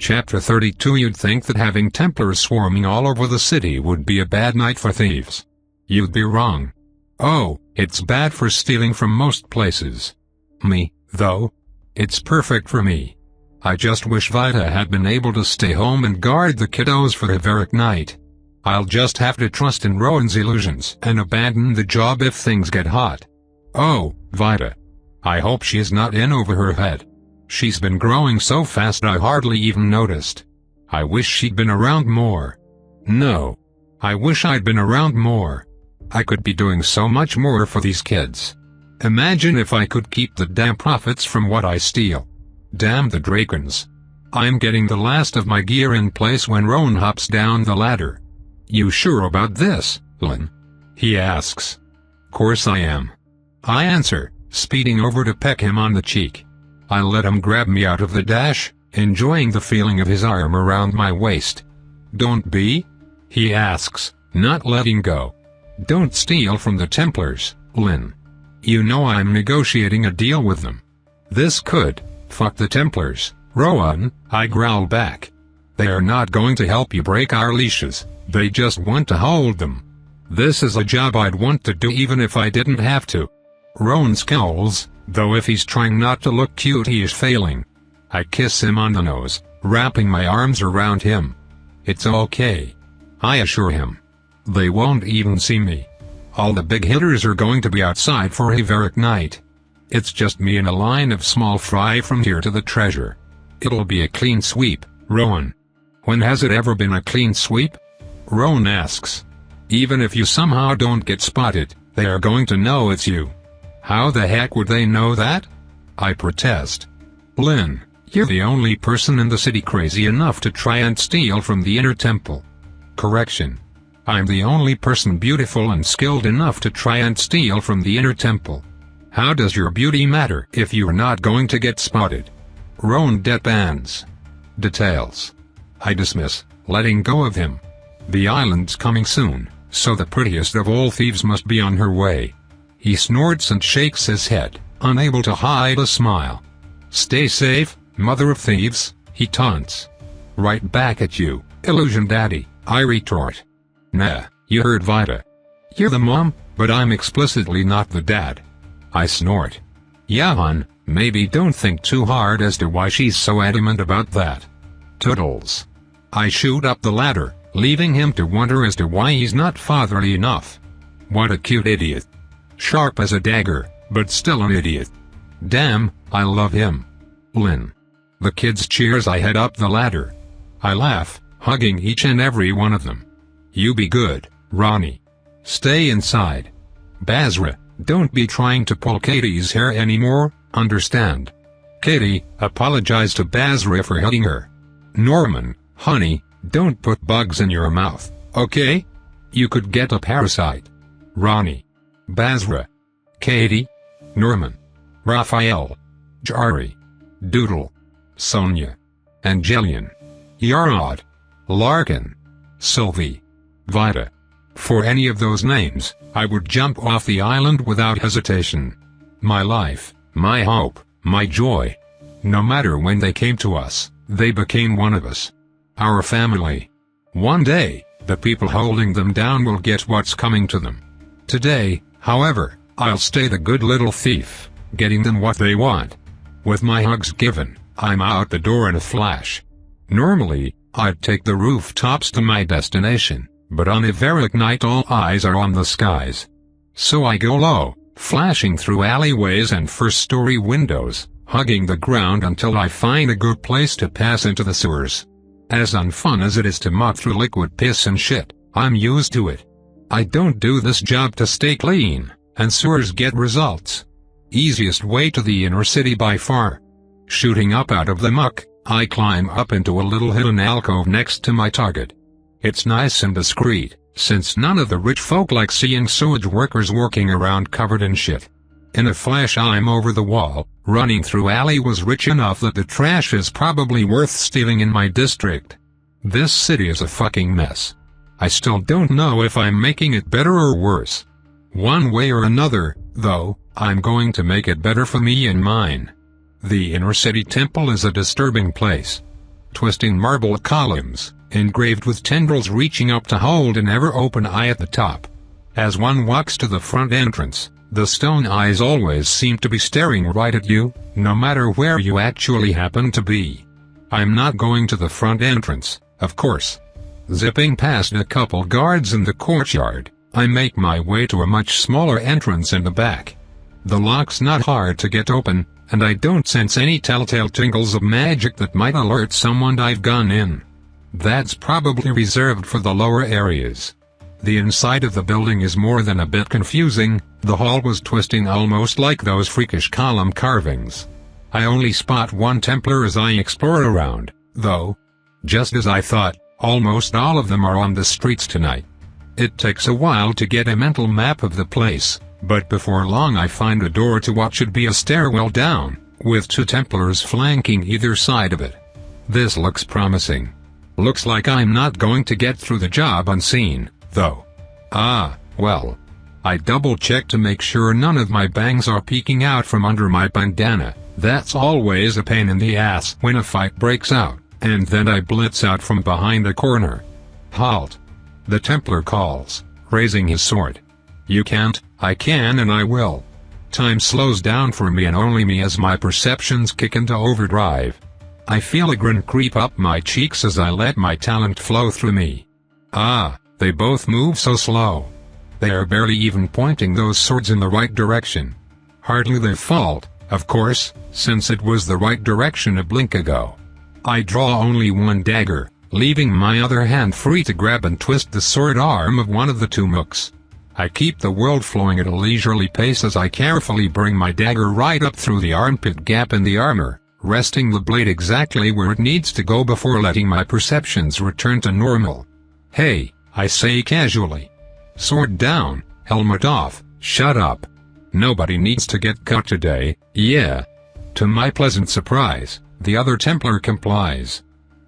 Chapter 32. You'd think that having Templars swarming all over the city would be a bad night for thieves. You'd be wrong. Oh, it's bad for stealing from most places. Me, though? It's perfect for me. I just wish Vita had been able to stay home and guard the kiddos for the Vigor night. I'll just have to trust in Rowan's illusions and abandon the job if things get hot. Oh, Vita. I hope she's not in over her head. She's been growing so fast I hardly even noticed. I wish she'd been around more. No. I wish I'd been around more. I could be doing so much more for these kids. Imagine if I could keep the damn profits from what I steal. Damn the Drakens. I'm getting the last of my gear in place when Rowan hops down the ladder. You sure about this, Lynn? He asks. Course I am. I answer, speeding over to peck him on the cheek. I let him grab me out of the dash, enjoying the feeling of his arm around my waist. Don't be? He asks, not letting go. Don't steal from the Templars, Lynn. You know I'm negotiating a deal with them. This could, fuck the Templars, Rowan, I growl back. They are not going to help you break our leashes, they just want to hold them. This is a job I'd want to do even if I didn't have to. Rowan scowls, though if he's trying not to look cute he is failing. I kiss him on the nose, wrapping my arms around him. It's okay. I assure him. They won't even see me. All the big hitters are going to be outside for a Vigor night. It's just me and a line of small fry from here to the treasure. It'll be a clean sweep, Rowan. When has it ever been a clean sweep? Rowan asks. Even if you somehow don't get spotted, they are going to know it's you. How the heck would they know that? I protest. Lynn, you're the only person in the city crazy enough to try and steal from the inner temple. Correction. I'm the only person beautiful and skilled enough to try and steal from the inner temple. How does your beauty matter if you're not going to get spotted? Rowan deadpans. Details. I dismiss, letting go of him. The island's coming soon, so the prettiest of all thieves must be on her way. He snorts and shakes his head, unable to hide a smile. Stay safe, mother of thieves, he taunts. Right back at you, illusion daddy, I retort. Nah, you heard Vita. You're the mom, but I'm explicitly not the dad. I snort. Yeah hon, maybe don't think too hard as to why she's so adamant about that. Toodles. I shoot up the ladder, leaving him to wonder as to why he's not fatherly enough. What a cute idiot. Sharp as a dagger, but still an idiot. Damn, I love him. Lynn. The kids cheer as I head up the ladder. I laugh, hugging each and every one of them. You be good, Ronnie. Stay inside. Basra, don't be trying to pull Katie's hair anymore, understand? Katie, apologize to Basra for hitting her. Norman, honey, don't put bugs in your mouth, okay? You could get a parasite. Ronnie. Basra. Katie. Norman. Raphael. Jari. Doodle. Sonia. Angelian. Yarod. Larkin. Sylvie. Vita. For any of those names, I would jump off the island without hesitation. My life, my hope, my joy. No matter when they came to us, they became one of us. Our family. One day, the people holding them down will get what's coming to them. Today, however, I'll stay the good little thief, getting them what they want. With my hugs given, I'm out the door in a flash. Normally, I'd take the rooftops to my destination, but on a Vigor night all eyes are on the skies. So I go low, flashing through alleyways and first-story windows, hugging the ground until I find a good place to pass into the sewers. As unfun as it is to muck through liquid piss and shit, I'm used to it. I don't do this job to stay clean, and sewers get results. Easiest way to the inner city by far. Shooting up out of the muck, I climb up into a little hidden alcove next to my target. It's nice and discreet, since none of the rich folk like seeing sewage workers working around covered in shit. In a flash I'm over the wall, running through alley was rich enough that the trash is probably worth stealing in my district. This city is a fucking mess. I still don't know if I'm making it better or worse. One way or another, though, I'm going to make it better for me and mine. The inner city temple is a disturbing place. twisting marble columns, engraved with tendrils reaching up to hold an ever-open eye at the top. As one walks to the front entrance, the stone eyes always seem to be staring right at you, no matter where you actually happen to be. I'm not going to the front entrance, of course. Zipping past a couple guards in the courtyard, I make my way to a much smaller entrance in the back. The lock's not hard to get open, and I don't sense any telltale tingles of magic that might alert someone I've gone in. That's probably reserved for the lower areas. The inside of the building is more than a bit confusing. The hall was twisting almost like those freakish column carvings. I only spot one Templar as I explore around, though. Just as I thought, almost all of them are on the streets tonight. It takes a while to get a mental map of the place, but before long I find a door to what should be a stairwell down, with 2 Templars flanking either side of it. This looks promising. Looks like I'm not going to get through the job unseen, though. Well. I double-check to make sure none of my bangs are peeking out from under my bandana. That's always a pain in the ass when a fight breaks out, and then I blitz out from behind a corner. Halt! The Templar calls, raising his sword. You can't, I can and I will. Time slows down for me and only me as my perceptions kick into overdrive. I feel a grin creep up my cheeks as I let my talent flow through me. They both move so slow. They are barely even pointing those swords in the right direction. Hardly their fault, of course, since it was the right direction a blink ago. I draw only one dagger, leaving my other hand free to grab and twist the sword arm of one of the 2 mooks. I keep the world flowing at a leisurely pace as I carefully bring my dagger right up through the armpit gap in the armor, resting the blade exactly where it needs to go before letting my perceptions return to normal. Hey, I say casually. Sword down, helmet off, shut up. Nobody needs to get cut today, yeah. To my pleasant surprise, the other Templar complies.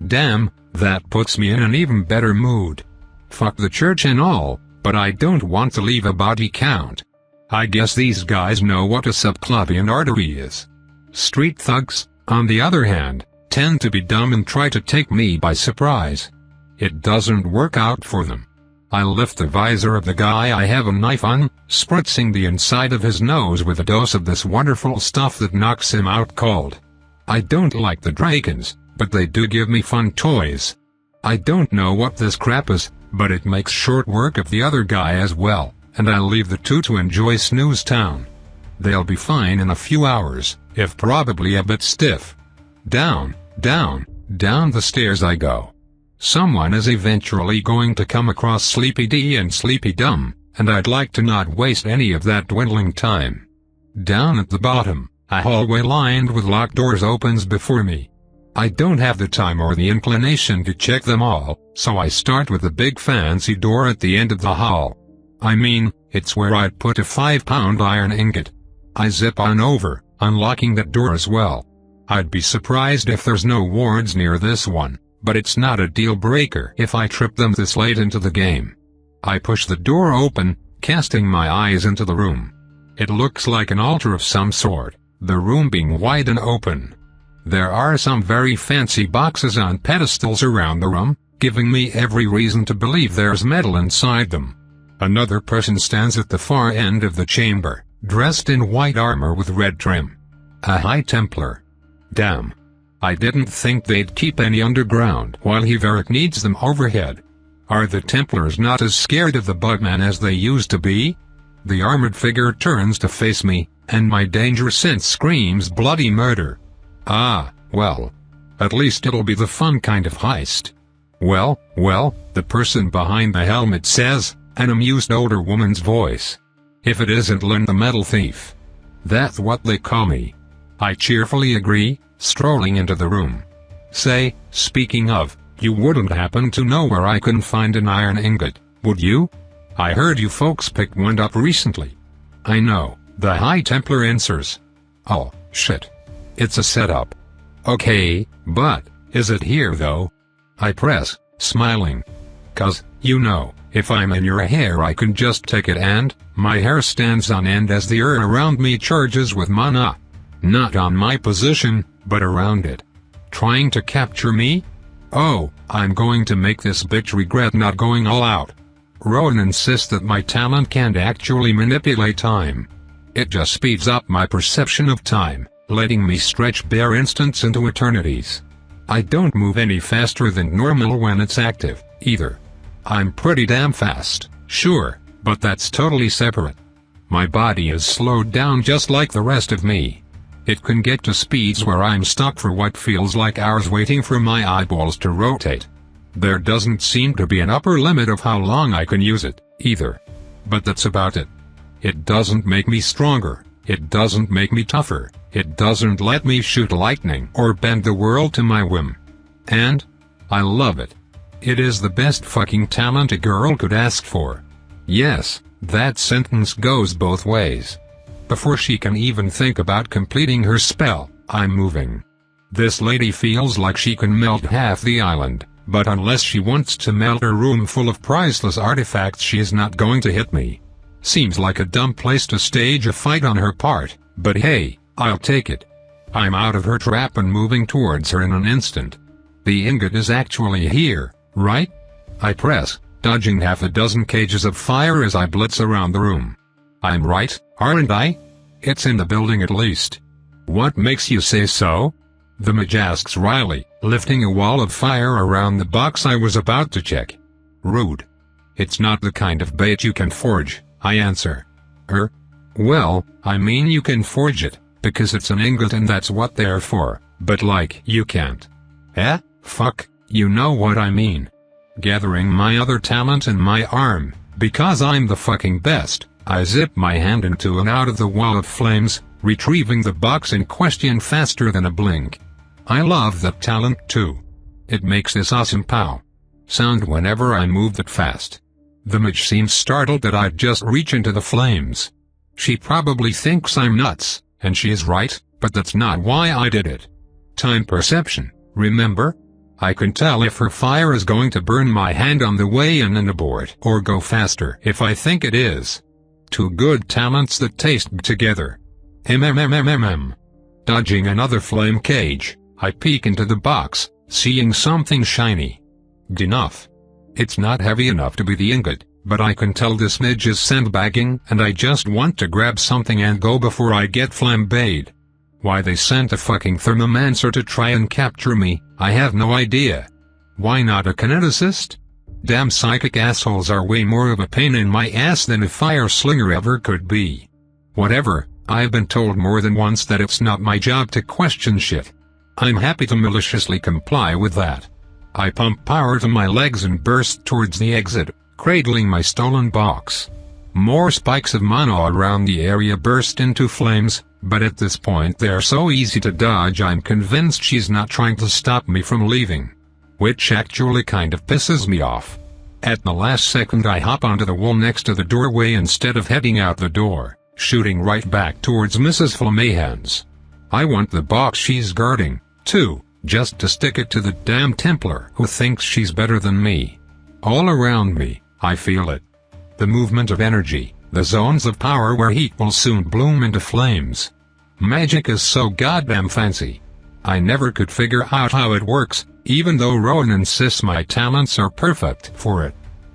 Damn, that puts me in an even better mood. Fuck the church and all, but I don't want to leave a body count. I guess these guys know what a subclavian artery is. Street thugs, on the other hand, tend to be dumb and try to take me by surprise. It doesn't work out for them. I lift the visor of the guy I have a knife on, spritzing the inside of his nose with a dose of this wonderful stuff that knocks him out cold. I don't like the Drakens, but they do give me fun toys. I don't know what this crap is, but it makes short work of the other guy as well, and I'll leave the 2 to enjoy Snooze Town. They'll be fine in a few hours, if probably a bit stiff. Down, down, down the stairs I go. Someone is eventually going to come across Sleepy D and Sleepy Dumb, and I'd like to not waste any of that dwindling time. Down at the bottom, a hallway lined with locked doors opens before me. I don't have the time or the inclination to check them all, so I start with the big fancy door at the end of the hall. I mean, it's where I'd put a 5-pound iron ingot. I zip on over, unlocking that door as well. I'd be surprised if there's no wards near this one, but it's not a deal breaker if I trip them this late into the game. I push the door open, casting my eyes into the room. It looks like an altar of some sort, the room being wide and open. There are some very fancy boxes on pedestals around the room, giving me every reason to believe there's metal inside them. Another person stands at the far end of the chamber, dressed in white armor with red trim. A High Templar. Damn. I didn't think they'd keep any underground while Hiveric needs them overhead. Are the Templars not as scared of the Bugman as they used to be? The armored figure turns to face me, and my danger sense screams bloody murder. Well. At least it'll be the fun kind of heist. Well, the person behind the helmet says, an amused older woman's voice. If it isn't Lynn the Metal Thief. That's what they call me. I cheerfully agree, strolling into the room. Say, speaking of, you wouldn't happen to know where I can find an iron ingot, would you? I heard you folks picked one up recently. I know, the High Templar answers. Oh, shit. It's a setup. Okay, but, is it here though? I press, smiling. 'Cause, you know, if I'm in your hair I can just take it and, my hair stands on end as the air around me charges with mana. Not on my position, but around it. Trying to capture me? Oh, I'm going to make this bitch regret not going all out. Rowan insists that my talent can't actually manipulate time. It just speeds up my perception of time, letting me stretch bare instants into eternities. I don't move any faster than normal when it's active, either. I'm pretty damn fast, sure, but that's totally separate. My body is slowed down just like the rest of me. It can get to speeds where I'm stuck for what feels like hours waiting for my eyeballs to rotate. There doesn't seem to be an upper limit of how long I can use it, either. But that's about it. It doesn't make me stronger, it doesn't make me tougher, it doesn't let me shoot lightning or bend the world to my whim. And I love it. It is the best fucking talent a girl could ask for. Yes, that sentence goes both ways. Before she can even think about completing her spell, I'm moving. This lady feels like she can melt half the island, but unless she wants to melt a room full of priceless artifacts, she is not going to hit me. Seems like a dumb place to stage a fight on her part, but hey, I'll take it. I'm out of her trap and moving towards her in an instant. The ingot is actually here, right? I press, dodging half a dozen cages of fire as I blitz around the room. I'm right, aren't I? It's in the building at least. What makes you say so? The mage asks wryly, lifting a wall of fire around the box I was about to check. Rude. It's not the kind of bait you can forge, I answer. Well, I mean you can forge it, because it's an ingot and that's what they're for, but like you can't. Fuck, you know what I mean. Gathering my other talent in my arm, because I'm the fucking best, I zip my hand into and out of the wall of flames, retrieving the box in question faster than a blink. I love that talent too. It makes this awesome pow sound whenever I move that fast. The mage seems startled that I'd just reach into the flames. She probably thinks I'm nuts, and she is right, but that's not why I did it. Time perception, remember? I can tell if her fire is going to burn my hand on the way in and abort, or go faster if I think it is. Two good talents that taste together. Dodging another flame cage, I peek into the box, seeing something shiny. Good enough. It's not heavy enough to be the ingot, but I can tell this midge is sandbagging and I just want to grab something and go before I get flambéed. Why they sent a fucking thermomancer to try and capture me, I have no idea. Why not a kineticist? Damn psychic assholes are way more of a pain in my ass than a fire slinger ever could be. Whatever, I've been told more than once that it's not my job to question shit. I'm happy to maliciously comply with that. I pump power to my legs and burst towards the exit, cradling my stolen box. More spikes of mana around the area burst into flames, but at this point they're so easy to dodge I'm convinced she's not trying to stop me from leaving. Which actually kind of pisses me off. At the last second I hop onto the wall next to the doorway instead of heading out the door, shooting right back towards Mrs. Flamehans. I want the box she's guarding, too, just to stick it to the damn Templar who thinks she's better than me. All around me, I feel it. The movement of energy, the zones of power where heat will soon bloom into flames. Magic is so goddamn fancy. I never could figure out how it works, even though Rowan insists my talents are perfect for it.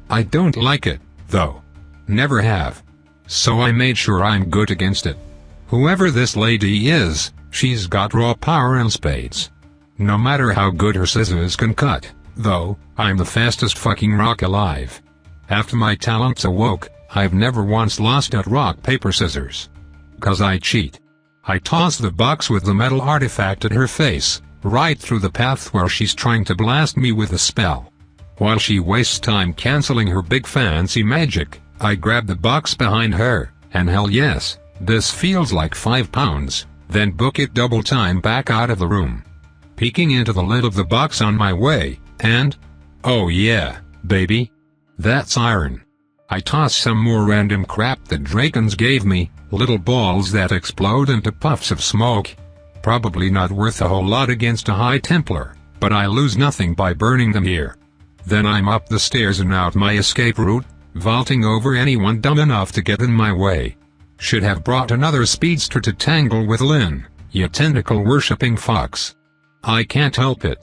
I don't like it, though. Never have. So I made sure I'm good against it. Whoever this lady is, she's got raw power in spades. No matter how good her scissors can cut, though, I'm the fastest fucking rock alive. After my talents awoke, I've never once lost at rock paper scissors. 'Cause I cheat. I toss the box with the metal artifact at her face, right through the path where she's trying to blast me with a spell. While she wastes time canceling her big fancy magic, I grab the box behind her, and hell yes, this feels like 5 pounds, then book it double time back out of the room. Peeking into the lid of the box on my way, and, oh yeah, baby, that's iron. I toss some more random crap that Drakens gave me, little balls that explode into puffs of smoke. Probably not worth a whole lot against a High Templar, but I lose nothing by burning them here. Then I'm up the stairs and out my escape route, vaulting over anyone dumb enough to get in my way. Should have brought another speedster to tangle with Lynn, you tentacle-worshipping fox. I can't help it.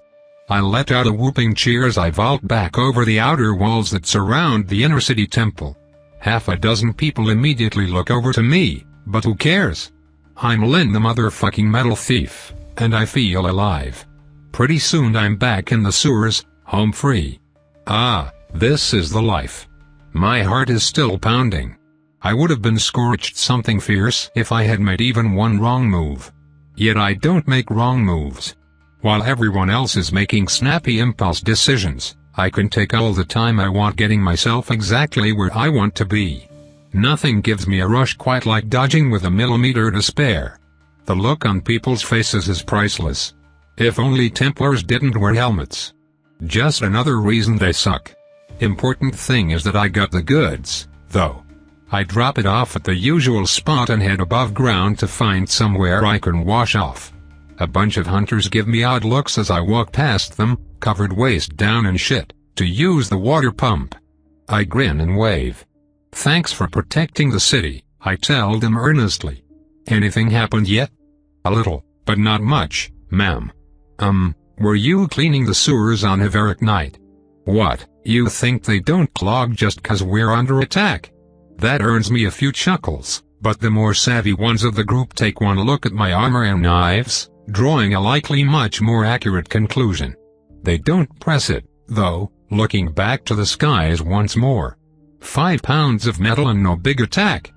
I let out a whooping cheer as I vault back over the outer walls that surround the inner city temple. Half a dozen people immediately look over to me, but who cares? I'm Lynn the motherfucking metal thief, and I feel alive. Pretty soon I'm back in the sewers, home free. Ah, this is the life. My heart is still pounding. I would have been scorched something fierce if I had made even one wrong move. Yet I don't make wrong moves. While everyone else is making snappy impulse decisions, I can take all the time I want getting myself exactly where I want to be. Nothing gives me a rush quite like dodging with a millimeter to spare. The look on people's faces is priceless. If only Templars didn't wear helmets. Just another reason they suck. Important thing is that I got the goods, though. I drop it off at the usual spot and head above ground to find somewhere I can wash off. A bunch of hunters give me odd looks as I walk past them, covered waist down in shit, to use the water pump. I grin and wave. Thanks for protecting the city, I tell them earnestly. Anything happened yet? A little, but not much, ma'am. Were you cleaning the sewers on Haveric night? What, you think they don't clog just 'cause we're under attack? That earns me a few chuckles, but the more savvy ones of the group take one look at my armor and knives, drawing a likely much more accurate conclusion. They don't press it, though, looking back to the skies once more. 5 pounds of metal and no big attack.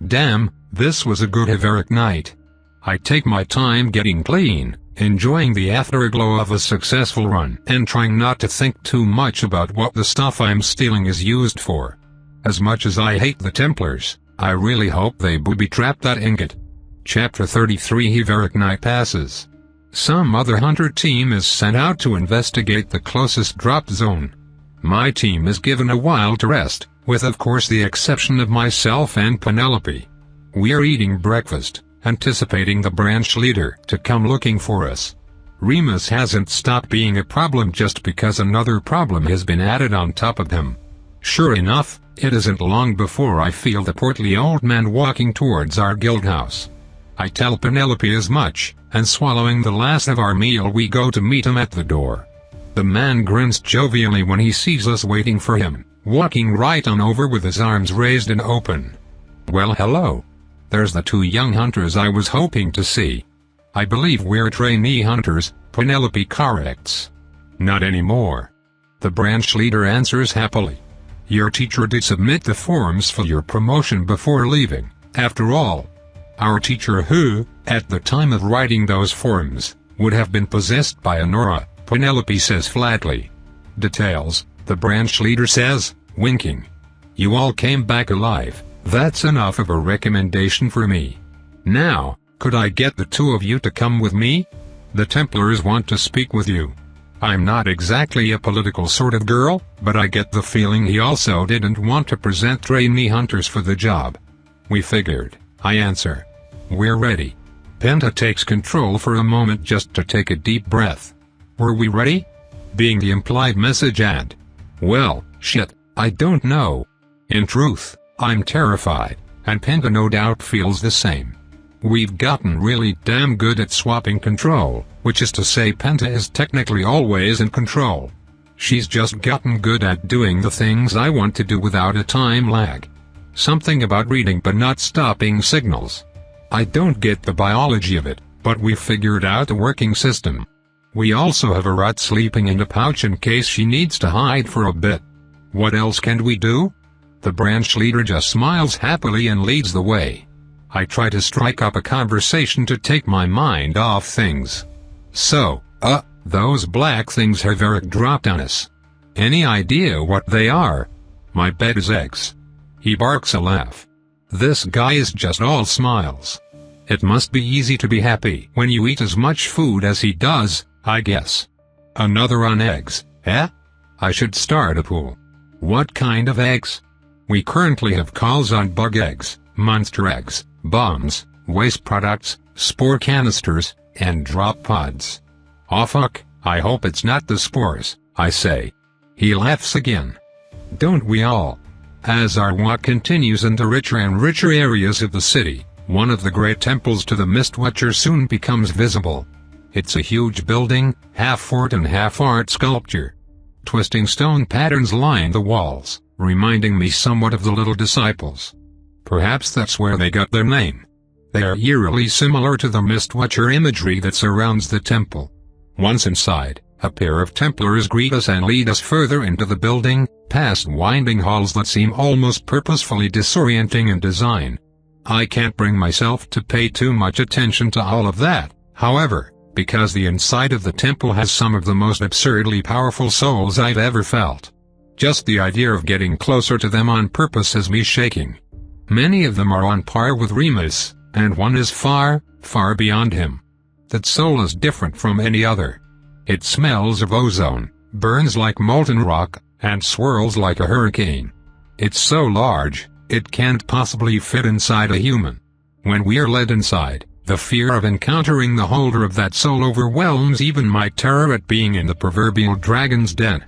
Damn, this was a good Haveric night. I take my time getting clean, enjoying the afterglow of a successful run and trying not to think too much about what the stuff I'm stealing is used for. As much as I hate the Templars, I really hope they booby-trap that ingot. Chapter 33 Haveric night passes. Some other hunter team is sent out to investigate the closest drop zone. My team is given a while to rest, with of course the exception of myself and Penelope. We're eating breakfast, anticipating the branch leader to come looking for us. Remus hasn't stopped being a problem just because another problem has been added on top of him. Sure enough, it isn't long before I feel the portly old man walking towards our guild house. I tell Penelope as much, and swallowing the last of our meal we go to meet him at the door. The man grins jovially when he sees us waiting for him, walking right on over with his arms raised and open. Well, hello. There's the 2 young hunters I was hoping to see. I believe we're trainee hunters, Penelope corrects. Not anymore. The branch leader answers happily. Your teacher did submit the forms for your promotion before leaving, after all. Our teacher who, at the time of writing those forms, would have been possessed by an aura, Penelope says flatly. Details, the branch leader says, winking. You all came back alive, that's enough of a recommendation for me. Now, could I get the 2 of you to come with me? The Templars want to speak with you. I'm not exactly a political sort of girl, but I get the feeling he also didn't want to present trainee hunters for the job. We figured, I answer. We're ready. Penta takes control for a moment just to take a deep breath. Were we ready? Being the implied message and, well, shit, I don't know. In truth, I'm terrified, and Penta no doubt feels the same. We've gotten really damn good at swapping control, which is to say Penta is technically always in control. She's just gotten good at doing the things I want to do without a time lag. Something about reading but not stopping signals. I don't get the biology of it, but we figured out a working system. We also have a rat sleeping in a pouch in case she needs to hide for a bit. What else can we do? The branch leader just smiles happily and leads the way. I try to strike up a conversation to take my mind off things. So, those black things Haveric dropped on us. Any idea what they are? My bet is eggs. He barks a laugh. This guy is just all smiles. It must be easy to be happy when you eat as much food as he does, I guess. Another on eggs, eh? I should start a pool. What kind of eggs? We currently have calls on bug eggs, monster eggs, bombs, waste products, spore canisters, and drop pods. Oh fuck, I hope it's not the spores, I say. He laughs again. Don't we all? As our walk continues into richer and richer areas of the city, one of the great temples to the Mistwatcher soon becomes visible. It's a huge building, half fort and half art sculpture. Twisting stone patterns line the walls, reminding me somewhat of the Little Disciples. Perhaps that's where they got their name. They are eerily similar to the Mistwatcher imagery that surrounds the temple. Once inside, a pair of Templars greet us and lead us further into the building, past winding halls that seem almost purposefully disorienting in design. I can't bring myself to pay too much attention to all of that, however, because the inside of the temple has some of the most absurdly powerful souls I've ever felt. Just the idea of getting closer to them on purpose has me shaking. Many of them are on par with Remus, and one is far, far beyond him. That soul is different from any other. It smells of ozone, burns like molten rock, and swirls like a hurricane. It's so large, it can't possibly fit inside a human. When we are led inside, the fear of encountering the holder of that soul overwhelms even my terror at being in the proverbial dragon's den.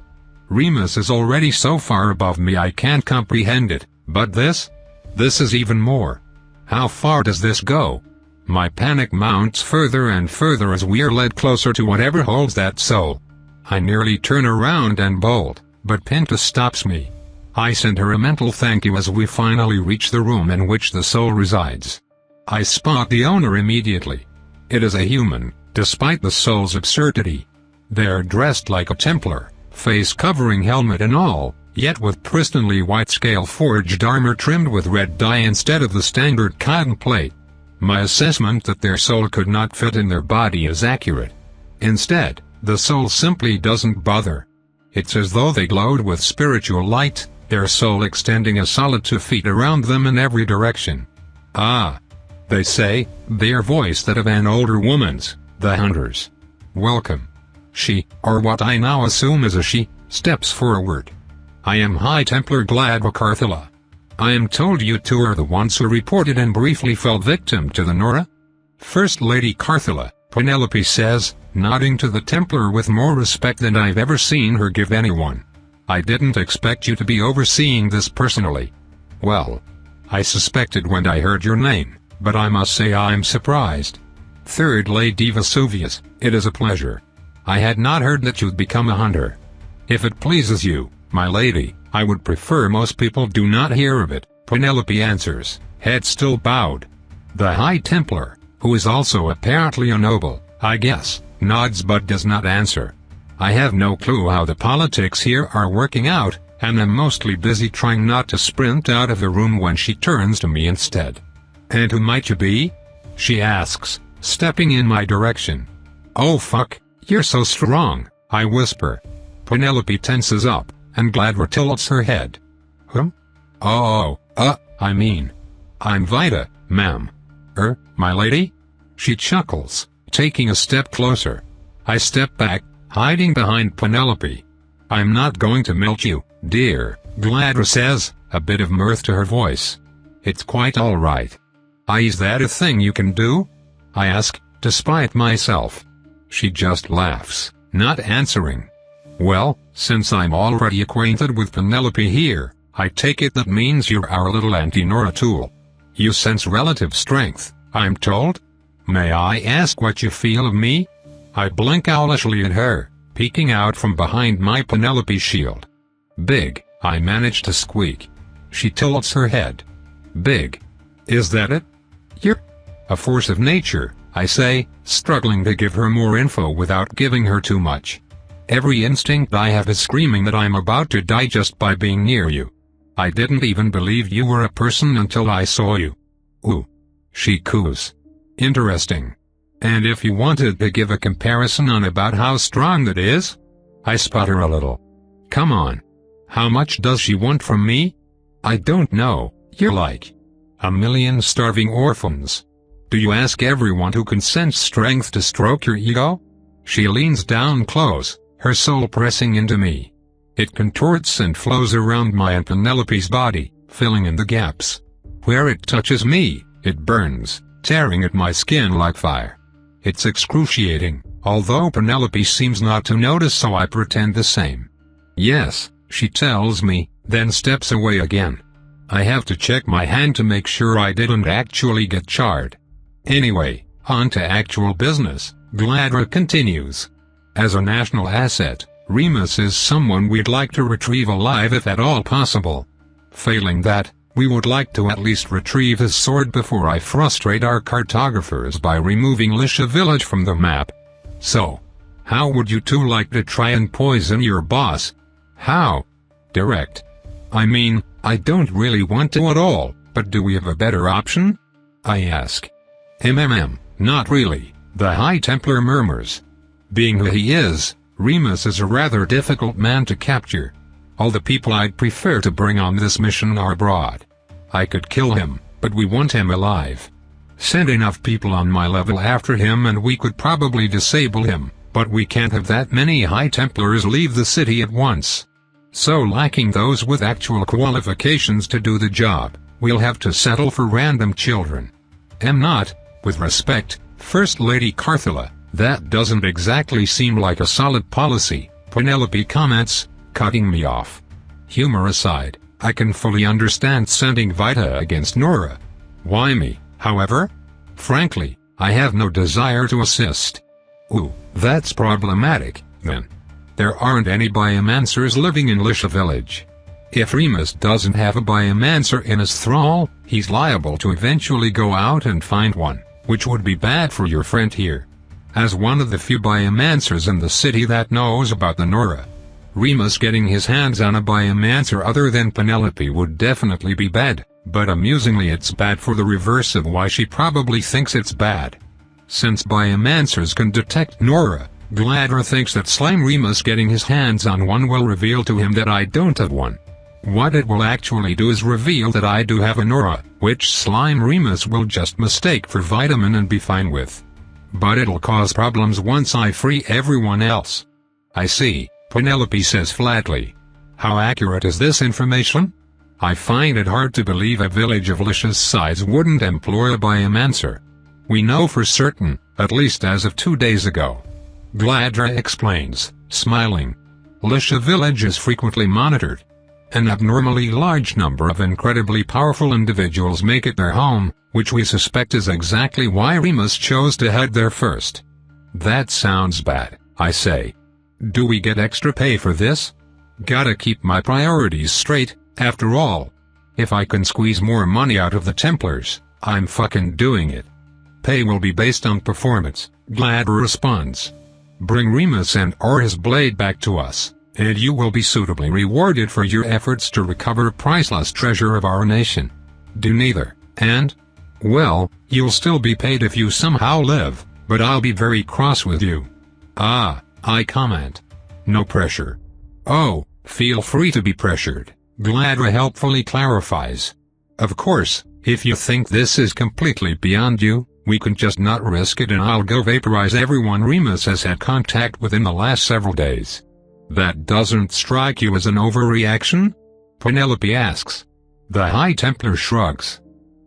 Remus is already so far above me I can't comprehend it, but this is even more. How far does this go? My panic mounts further and further as we are led closer to whatever holds that soul. I nearly turn around and bolt, but Pinta stops me. I send her a mental thank you as we finally reach the room in which the soul resides. I spot the owner immediately. It is a human, despite the soul's absurdity. They are dressed like a Templar, face-covering helmet and all, yet with pristinely white scale-forged armor trimmed with red dye instead of the standard cotton plate. My assessment that their soul could not fit in their body is accurate. Instead, the soul simply doesn't bother. It's as though they glowed with spiritual light, their soul extending a solid 2 feet around them in every direction. Ah! They say, their voice that of an older woman's, the hunters. Welcome. She, or what I now assume is a she, steps forward. I am High Templar Gladva Carthilla. I am told you two are the ones who reported and briefly fell victim to the Nora? First Lady Carthilla, Penelope says, nodding to the Templar with more respect than I've ever seen her give anyone. I didn't expect you to be overseeing this personally. Well, I suspected when I heard your name, but I must say I'm surprised. Third Lady Vesuvius, it is a pleasure. I had not heard that you'd become a hunter. If it pleases you, my lady, I would prefer most people do not hear of it, Penelope answers, head still bowed. The High Templar, who is also apparently a noble, I guess, nods but does not answer. I have no clue how the politics here are working out, and am mostly busy trying not to sprint out of the room when she turns to me instead. And who might you be? She asks, stepping in my direction. Oh fuck, you're so strong, I whisper. Penelope tenses up, and Gladva tilts her head. Oh, I'm Vida, ma'am. My lady? She chuckles, taking a step closer. I step back, hiding behind Penelope. I'm not going to melt you, dear, Gladva says, a bit of mirth to her voice. It's quite all right. Is that a thing you can do? I ask, despite myself. She just laughs, not answering. Well, since I'm already acquainted with Penelope here, I take it that means you're our little anti-Nora tool. You sense relative strength, I'm told? May I ask what you feel of me? I blink owlishly at her, peeking out from behind my Penelope shield. Big, I manage to squeak. She tilts her head. Big. Is that it? You're a force of nature, I say, struggling to give her more info without giving her too much. Every instinct I have is screaming that I'm about to die just by being near you. I didn't even believe you were a person until I saw you. Ooh. She coos. Interesting. And if you wanted to give a comparison on about how strong that is? I sputter a little. Come on. How much does she want from me? I don't know, you're like 1,000,000 starving orphans. Do you ask everyone who can sense strength to stroke your ego? She leans down close, her soul pressing into me. It contorts and flows around my and Penelope's body, filling in the gaps. Where it touches me, it burns, tearing at my skin like fire. It's excruciating, although Penelope seems not to notice, so I pretend the same. Yes, she tells me, then steps away again. I have to check my hand to make sure I didn't actually get charred. Anyway, on to actual business. Gladra continues. As a national asset, Remus is someone we'd like to retrieve alive if at all possible. Failing that, we would like to at least retrieve his sword before I frustrate our cartographers by removing Lisha village from the map. So, how would you two like to try and poison your boss? How? Direct. I mean, I don't really want to at all, but do we have a better option? I ask. Not really, the High Templar murmurs. Being who he is, Remus is a rather difficult man to capture. All the people I'd prefer to bring on this mission are abroad. I could kill him, but we want him alive. Send enough people on my level after him and we could probably disable him, but we can't have that many High Templars leave the city at once. So lacking those with actual qualifications to do the job, we'll have to settle for random children. Not, with respect, First Lady Carthula, that doesn't exactly seem like a solid policy, Penelope comments, cutting me off. Humor aside, I can fully understand sending Vita against Nora. Why me, however? Frankly, I have no desire to assist. Ooh, that's problematic, then. There aren't any biomancers living in Lisha village. If Remus doesn't have a biomancer in his thrall, he's liable to eventually go out and find one, which would be bad for your friend here. As one of the few biomancers in the city that knows about the Nora, Remus getting his hands on a biomancer other than Penelope would definitely be bad, but amusingly it's bad for the reverse of why she probably thinks it's bad. Since biomancers can detect Nora, Gladra thinks that Slime Remus getting his hands on one will reveal to him that I don't have one. What it will actually do is reveal that I do have a Nora, which Slime Remus will just mistake for vitamin and be fine with. But it'll cause problems once I free everyone else. I see, Penelope says flatly. How accurate is this information? I find it hard to believe a village of Lisha's size wouldn't employ a biomancer. We know for certain, at least as of 2 days ago. Gladra explains, smiling. Lisha village is frequently monitored. An abnormally large number of incredibly powerful individuals make it their home, which we suspect is exactly why Remus chose to head there first. That sounds bad, I say. Do we get extra pay for this? Gotta keep my priorities straight, after all. If I can squeeze more money out of the Templars, I'm fucking doing it. Pay will be based on performance, Gladra responds. Bring Remus and/or his blade back to us, and you will be suitably rewarded for your efforts to recover priceless treasure of our nation. Do neither, and, well, you'll still be paid if you somehow live, but I'll be very cross with you. Ah, I comment. No pressure. Oh, feel free to be pressured, Gladra helpfully clarifies. Of course, if you think this is completely beyond you, we can just not risk it and I'll go vaporize everyone Remus has had contact with in the last several days. That doesn't strike you as an overreaction? Penelope asks. The High Templar shrugs.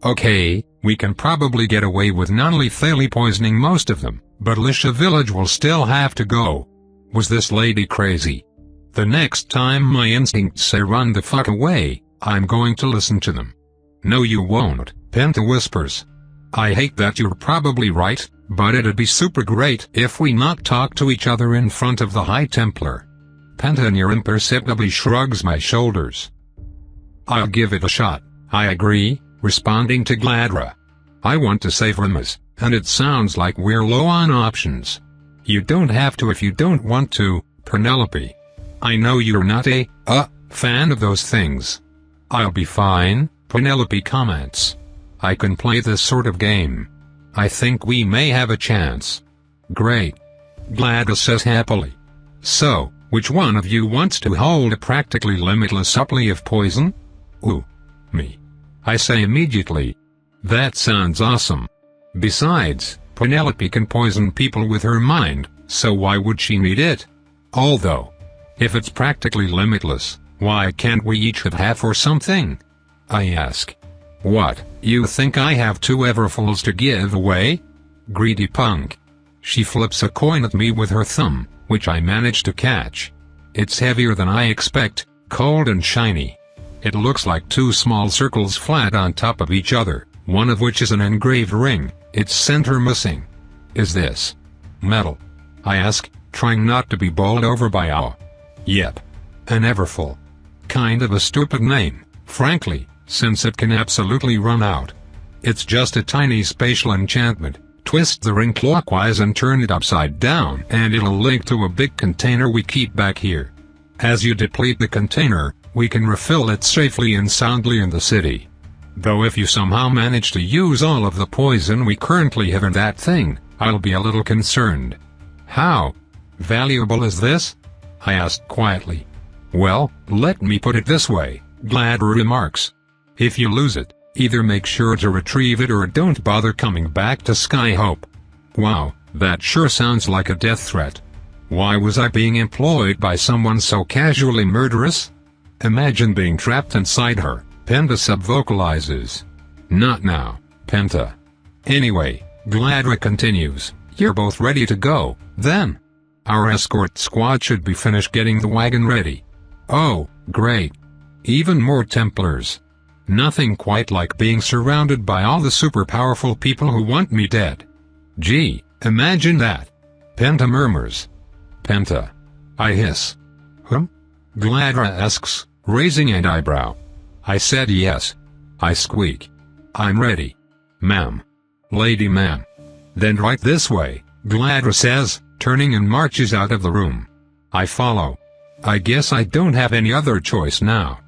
Okay, we can probably get away with non-lethally poisoning most of them, but Lisha village will still have to go. Was this lady crazy? The next time my instincts say run the fuck away, I'm going to listen to them. No you won't, Penta whispers. I hate that you're probably right, but it'd be super great if we not talk to each other in front of the High Templar. Penta near imperceptibly shrugs my shoulders. I'll give it a shot, I agree, responding to Gladra. I want to save Remus, and it sounds like we're low on options. You don't have to if you don't want to, Penelope. I know you're not a fan of those things. I'll be fine, Penelope comments. I can play this sort of game. I think we may have a chance. Great. Gladys says happily. So, which one of you wants to hold a practically limitless supply of poison? Ooh. Me. I say immediately. That sounds awesome. Besides, Penelope can poison people with her mind, so why would she need it? Although, if it's practically limitless, why can't we each have half or something? I ask. What, you think I have 2 Everfulls to give away? Greedy punk. She flips a coin at me with her thumb, which I manage to catch. It's heavier than I expect, cold and shiny. It looks like 2 small circles flat on top of each other, one of which is an engraved ring, its center missing. Is this Metal? I ask, trying not to be bowled over by awe. Yep. An Everfull. Kind of a stupid name, frankly, since it can absolutely run out. It's just a tiny spatial enchantment. Twist the ring clockwise and turn it upside down and it'll link to a big container we keep back here. As you deplete the container, we can refill it safely and soundly in the city. Though if you somehow manage to use all of the poison we currently have in that thing, I'll be a little concerned. How valuable is this? I asked quietly. Well, let me put it this way, Gladra remarks. If you lose it, either make sure to retrieve it or don't bother coming back to Skyhope. Wow, that sure sounds like a death threat. Why was I being employed by someone so casually murderous? Imagine being trapped inside her, Penta subvocalizes. Not now, Penta. Anyway, Gladra continues, you're both ready to go, then. Our escort squad should be finished getting the wagon ready. Oh, great. Even more Templars. Nothing quite like being surrounded by all the super powerful people who want me dead. Gee, imagine that. Penta murmurs. Penta. I hiss. Gladra asks, raising an eyebrow. I said yes. I squeak. I'm ready. Ma'am. Lady ma'am. Then right this way, Gladra says, turning and marches out of the room. I follow. I guess I don't have any other choice now.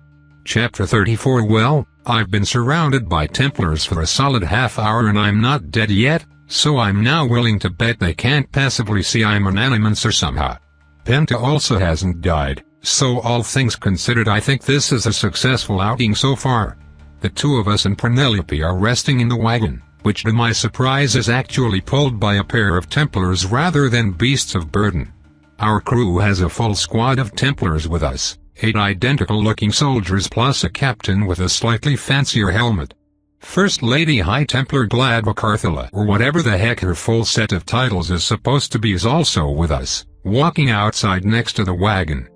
Chapter 34. Well, I've been surrounded by Templars for a solid half hour and I'm not dead yet, so I'm now willing to bet they can't passively see I'm an animancer somehow. Penta also hasn't died, so all things considered I think this is a successful outing so far. The two of us and Penelope are resting in the wagon, which to my surprise is actually pulled by a pair of Templars rather than beasts of burden. Our crew has a full squad of Templars with us, 8 identical-looking soldiers plus a captain with a slightly fancier helmet. First Lady High Templar Gladra Carthula, or whatever the heck her full set of titles is supposed to be, is also with us, walking outside next to the wagon.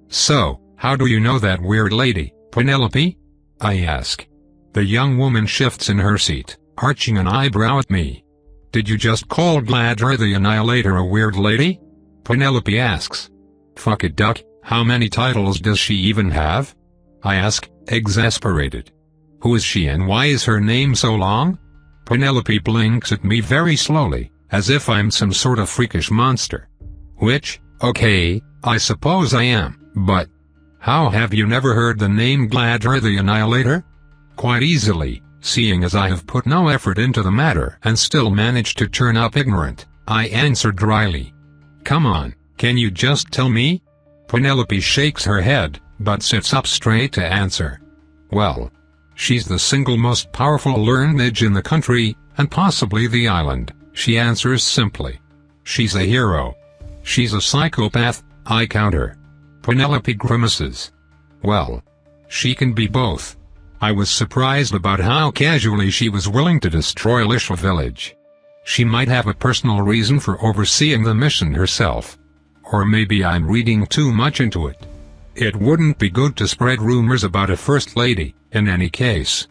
So, how do you know that weird lady, Penelope? I ask. The young woman shifts in her seat, arching an eyebrow at me. Did you just call Gladra the Annihilator a weird lady? Penelope asks. Fuck it, duck, how many titles does she even have? I ask, exasperated. Who is she and why is her name so long? Penelope blinks at me very slowly, as if I'm some sort of freakish monster. Which, okay, I suppose I am, but how have you never heard the name Gladra the Annihilator? Quite easily, seeing as I have put no effort into the matter and still managed to turn up ignorant, I answered dryly. Come on, can you just tell me? Penelope shakes her head, but sits up straight to answer. Well, she's the single most powerful learned mage in the country, and possibly the island, she answers simply. She's a hero. She's a psychopath, I counter. Penelope grimaces. Well, she can be both. I was surprised about how casually she was willing to destroy Lisha village. She might have a personal reason for overseeing the mission herself. Or maybe I'm reading too much into it. It wouldn't be good to spread rumors about a first lady, in any case.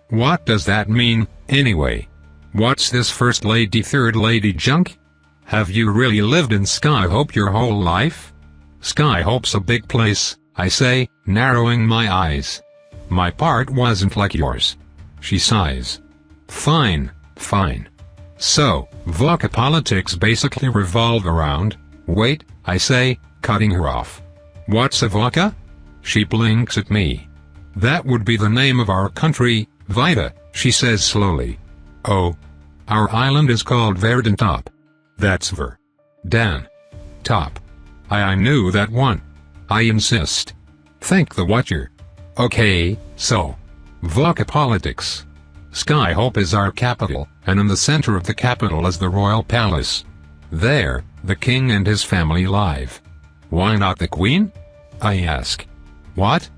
What does that mean, anyway? What's this first lady third lady junk? Have you really lived in Skyhope your whole life? Skyhope's a big place, I say, narrowing my eyes. My part wasn't like yours. She sighs. Fine, fine. So, Voca politics basically revolve around... Wait, I say, cutting her off. What's a Voca? She blinks at me. That would be the name of our country, Vita, she says slowly. Oh. Our island is called Verdantop. That's Ver. Dan. Top. I knew that one. I insist. Thank the Watcher. Okay, so. Voca politics. Skyhope is our capital, and in the center of the capital is the royal palace. There, the king and his family live. Why not the queen? I ask. What?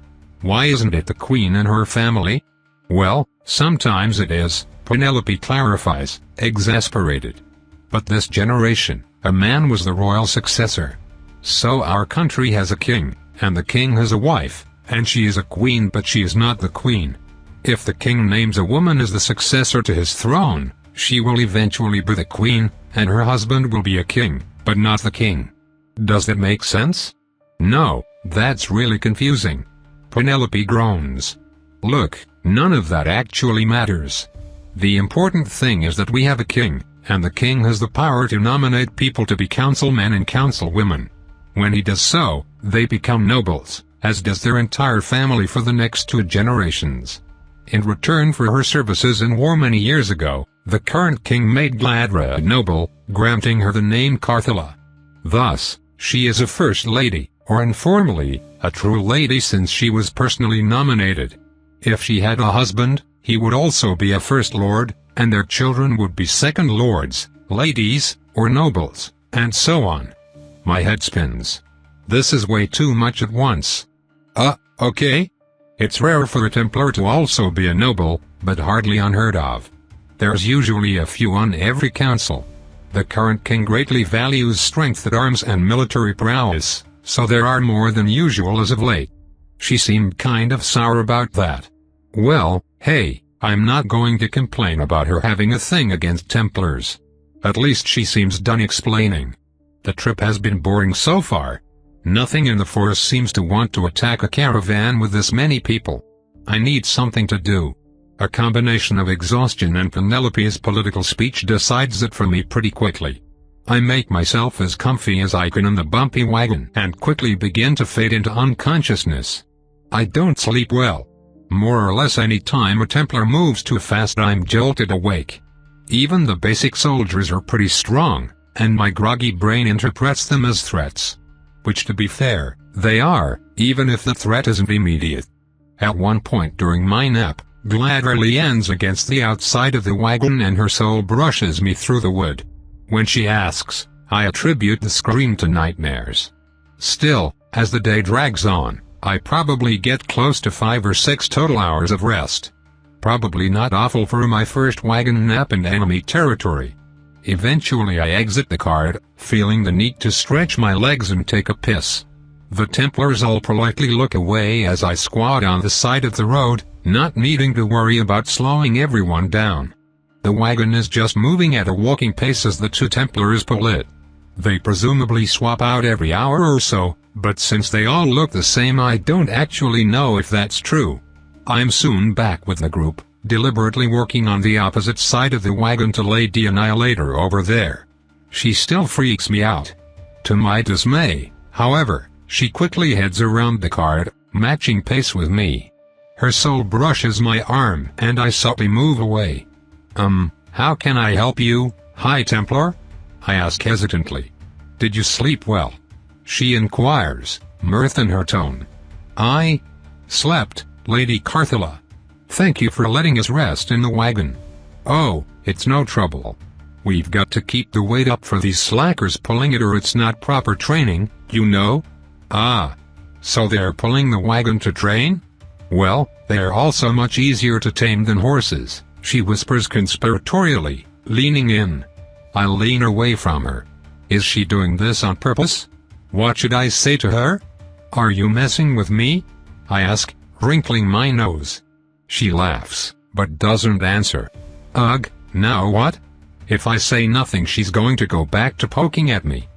Why isn't it the queen and her family? Well, sometimes it is, Penelope clarifies, exasperated. But this generation, a man was the royal successor. So our country has a king, and the king has a wife, and she is a queen but she is not the queen. If the king names a woman as the successor to his throne, she will eventually be the queen, and her husband will be a king, but not the king. Does that make sense? No, that's really confusing. Penelope groans. Look, none of that actually matters. The important thing is that we have a king, and the king has the power to nominate people to be councilmen and councilwomen. When he does so, they become nobles, as does their entire family for the next 2 generations. In return for her services in war many years ago, the current king made Gladra a noble, granting her the name Carthilla. Thus, she is a first lady, or informally, a true lady since she was personally nominated. If she had a husband, he would also be a first lord, and their children would be second lords, ladies, or nobles, and so on. My head spins. This is way too much at once. Okay? It's rare for a Templar to also be a noble, but hardly unheard of. There's usually a few on every council. The current king greatly values strength at arms and military prowess, so there are more than usual as of late. She seemed kind of sour about that. Well, hey, I'm not going to complain about her having a thing against Templars. At least she seems done explaining. The trip has been boring so far. Nothing in the forest seems to want to attack a caravan with this many people. I need something to do. A combination of exhaustion and Penelope's political speech decides it for me pretty quickly. I make myself as comfy as I can in the bumpy wagon and quickly begin to fade into unconsciousness. I don't sleep well. More or less any time a Templar moves too fast I'm jolted awake. Even the basic soldiers are pretty strong, and my groggy brain interprets them as threats. Which, to be fair, they are, even if the threat isn't immediate. At one point during my nap, Gladra leans against the outside of the wagon and her soul brushes me through the wood. When she asks, I attribute the scream to nightmares. Still, as the day drags on, I probably get close to 5 or 6 total hours of rest. Probably not awful for my first wagon nap in enemy territory. Eventually I exit the cart, feeling the need to stretch my legs and take a piss. The Templars all politely look away as I squat on the side of the road, not needing to worry about slowing everyone down. The wagon is just moving at a walking pace as the 2 Templars pull it. They presumably swap out every hour or so, but since they all look the same I don't actually know if that's true. I'm soon back with the group, deliberately working on the opposite side of the wagon to Lady Annihilator over there. She still freaks me out. To my dismay, however, she quickly heads around the cart, matching pace with me. Her soul brushes my arm and I subtly move away. How can I help you, High Templar? I ask hesitantly. Did you sleep well? She inquires, mirth in her tone. I slept, Lady Carthilla. Thank you for letting us rest in the wagon. Oh, it's no trouble. We've got to keep the weight up for these slackers pulling it or it's not proper training, you know? Ah. So they're pulling the wagon to train? Well, they're also much easier to tame than horses, she whispers conspiratorially, leaning in. I lean away from her. Is she doing this on purpose? What should I say to her? Are you messing with me? I ask, wrinkling my nose. She laughs, but doesn't answer. Ugh, now what? If I say nothing she's going to go back to poking at me.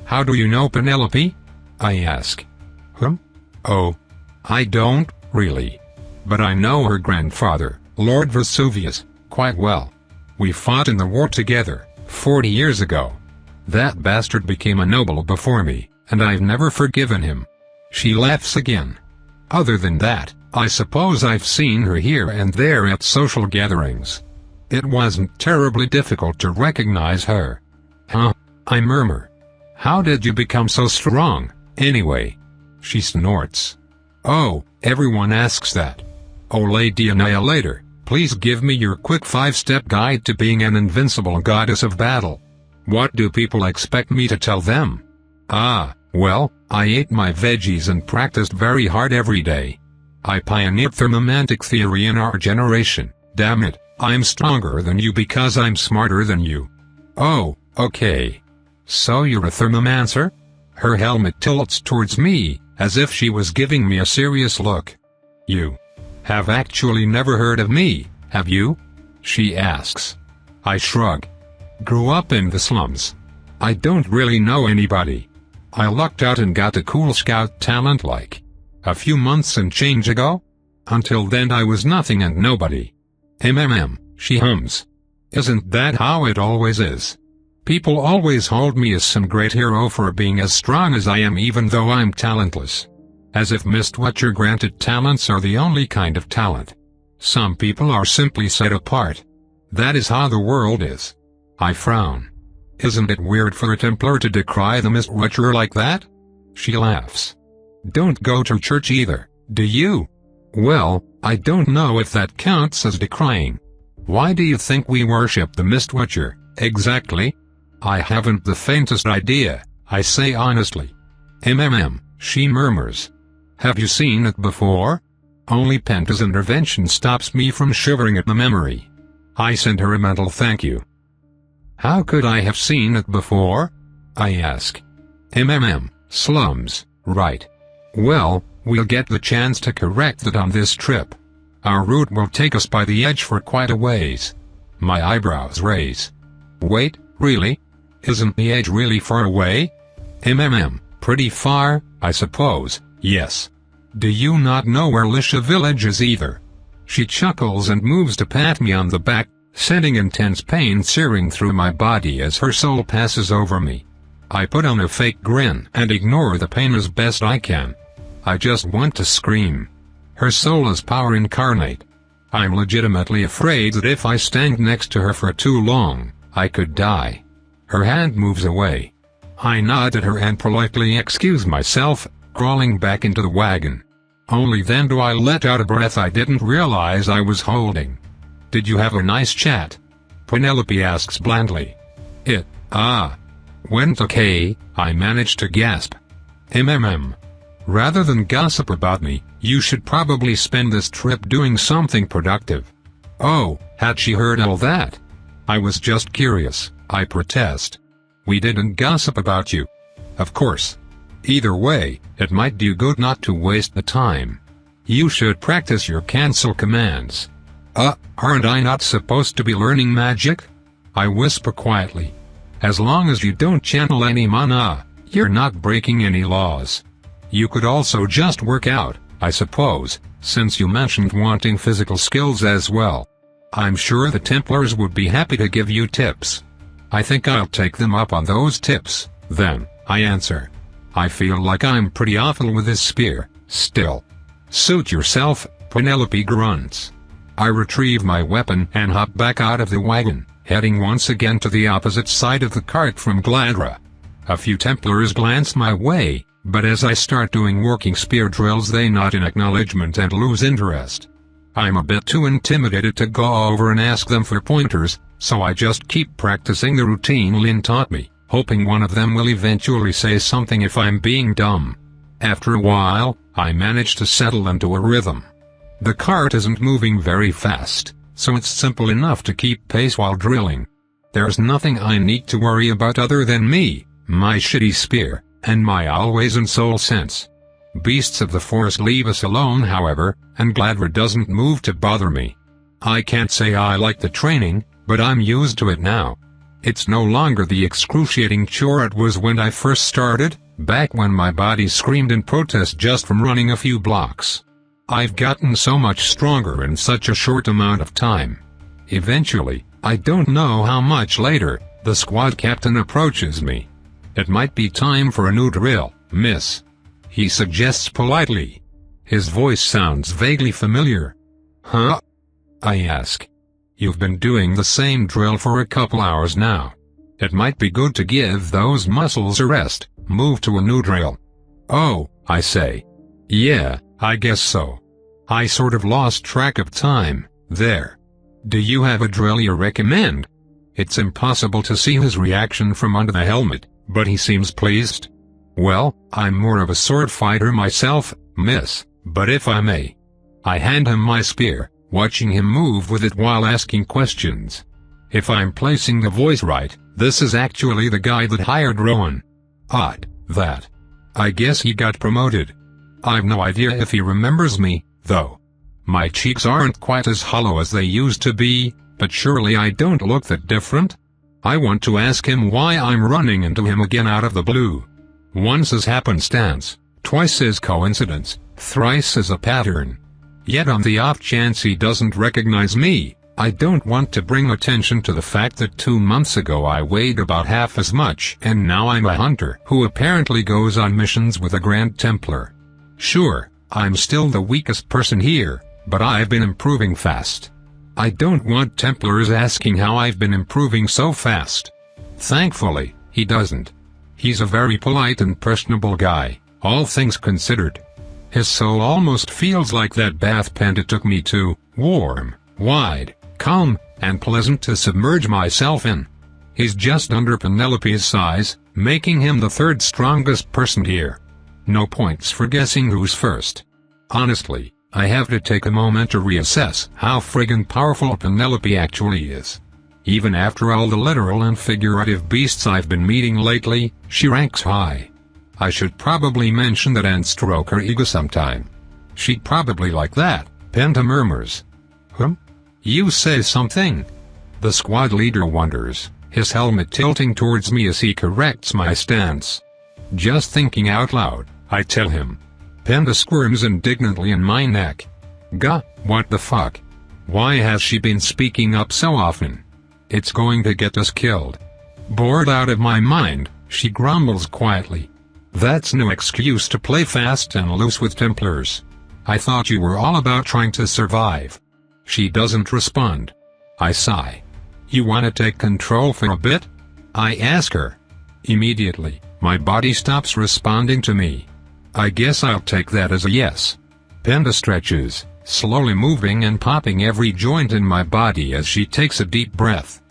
How do you know Penelope? I ask. Oh. I don't, really. But I know her grandfather, Lord Vesuvius, quite well. We fought in the war together, 40 years ago. That bastard became a noble before me, and I've never forgiven him. She laughs again. Other than that, I suppose I've seen her here and there at social gatherings. It wasn't terribly difficult to recognize her. Huh? I murmur. How did you become so strong, anyway? She snorts. Oh, everyone asks that. Oh Lady Annihilator, please give me your quick 5-step guide to being an invincible goddess of battle. What do people expect me to tell them? Ah, well, I ate my veggies and practiced very hard every day. I pioneered thermomantic theory in our generation, damn it, I'm stronger than you because I'm smarter than you. Oh, okay. So you're a thermomancer? Her helmet tilts towards me, as if she was giving me a serious look. You have actually never heard of me, have you? She asks. I shrug. Grew up in the slums. I don't really know anybody. I lucked out and got a cool scout talent like a few months and change ago. Until then I was nothing and nobody. She hums. Isn't that how it always is? People always hold me as some great hero for being as strong as I am even though I'm talentless. As if Mistwatcher granted talents are the only kind of talent. Some people are simply set apart. That is how the world is. I frown. Isn't it weird for a Templar to decry the Mistwatcher like that? She laughs. Don't go to church either, do you? Well, I don't know if that counts as decrying. Why do you think we worship the Mistwatcher, exactly? I haven't the faintest idea, I say honestly. She murmurs. Have you seen it before? Only Penta's intervention stops me from shivering at the memory. I send her a mental thank you. How could I have seen it before? I ask. Slums, right. Well, we'll get the chance to correct that on this trip. Our route will take us by the edge for quite a ways. My eyebrows raise. Wait, really? Isn't the edge really far away? Pretty far, I suppose, yes. Do you not know where Lisha village is either? She chuckles and moves to pat me on the back, sending intense pain searing through my body as her soul passes over me. I put on a fake grin and ignore the pain as best I can. I just want to scream. Her soul is power incarnate. I'm legitimately afraid that if I stand next to her for too long, I could die. Her hand moves away. I nod at her and politely excuse myself, crawling back into the wagon. Only then do I let out a breath I didn't realize I was holding. Did you have a nice chat? Penelope asks blandly. Went okay, I managed to gasp. Rather than gossip about me, you should probably spend this trip doing something productive. Oh, had she heard all that? I was just curious, I protest. We didn't gossip about you. Of course. Either way, it might do good not to waste the time. You should practice your cancel commands. Aren't I not supposed to be learning magic? I whisper quietly. As long as you don't channel any mana, you're not breaking any laws. You could also just work out, I suppose, since you mentioned wanting physical skills as well. I'm sure the Templars would be happy to give you tips. I think I'll take them up on those tips, then, I answer. I feel like I'm pretty awful with this spear, still. Suit yourself, Penelope grunts. I retrieve my weapon and hop back out of the wagon, heading once again to the opposite side of the cart from Gladra. A few Templars glance my way, but as I start doing working spear drills they nod in acknowledgement and lose interest. I'm a bit too intimidated to go over and ask them for pointers, so I just keep practicing the routine Lynn taught me, hoping one of them will eventually say something if I'm being dumb. After a while, I manage to settle into a rhythm. The cart isn't moving very fast, so it's simple enough to keep pace while drilling. There's nothing I need to worry about other than me, my shitty spear, and my always in soul sense. Beasts of the forest leave us alone however, and Gladra doesn't move to bother me. I can't say I like the training, but I'm used to it now. It's no longer the excruciating chore it was when I first started, back when my body screamed in protest just from running a few blocks. I've gotten so much stronger in such a short amount of time. Eventually, I don't know how much later, the squad captain approaches me. It might be time for a new drill, miss. He suggests politely. His voice sounds vaguely familiar. Huh? I ask. You've been doing the same drill for a couple hours now. It might be good to give those muscles a rest, move to a new drill. Oh, I say. Yeah, I guess so. I sort of lost track of time, there. Do you have a drill you recommend? It's impossible to see his reaction from under the helmet, but he seems pleased. Well, I'm more of a sword fighter myself, miss, but if I may. I hand him my spear, watching him move with it while asking questions. If I'm placing the voice right, this is actually the guy that hired Rowan. Odd, that. I guess he got promoted. I've no idea if he remembers me, though. My cheeks aren't quite as hollow as they used to be, but surely I don't look that different? I want to ask him why I'm running into him again out of the blue. Once as happenstance, twice as coincidence, thrice as a pattern. Yet on the off chance he doesn't recognize me, I don't want to bring attention to the fact that 2 months ago I weighed about half as much and now I'm a hunter who apparently goes on missions with a Grand Templar. Sure, I'm still the weakest person here, but I've been improving fast. I don't want Templars asking how I've been improving so fast. Thankfully, he doesn't. He's a very polite and personable guy, all things considered. His soul almost feels like that bath Penta took me to, warm, wide, calm, and pleasant to submerge myself in. He's just under Penelope's size, making him the third strongest person here. No points for guessing who's first. Honestly, I have to take a moment to reassess how friggin' powerful Penelope actually is. Even after all the literal and figurative beasts I've been meeting lately, she ranks high. I should probably mention that and stroke her ego sometime. She'd probably like that, Penta murmurs. You say something? The squad leader wonders, his helmet tilting towards me as he corrects my stance. Just thinking out loud, I tell him. Penta squirms indignantly in my neck. Gah, what the fuck? Why has she been speaking up so often? It's going to get us killed. Bored out of my mind, she grumbles quietly. That's no excuse to play fast and loose with Templars. I thought you were all about trying to survive. She doesn't respond. I sigh. You want to take control for a bit? I ask her. Immediately, my body stops responding to me. I guess I'll take that as a yes. Penta stretches, slowly moving and popping every joint in my body as she takes a deep breath.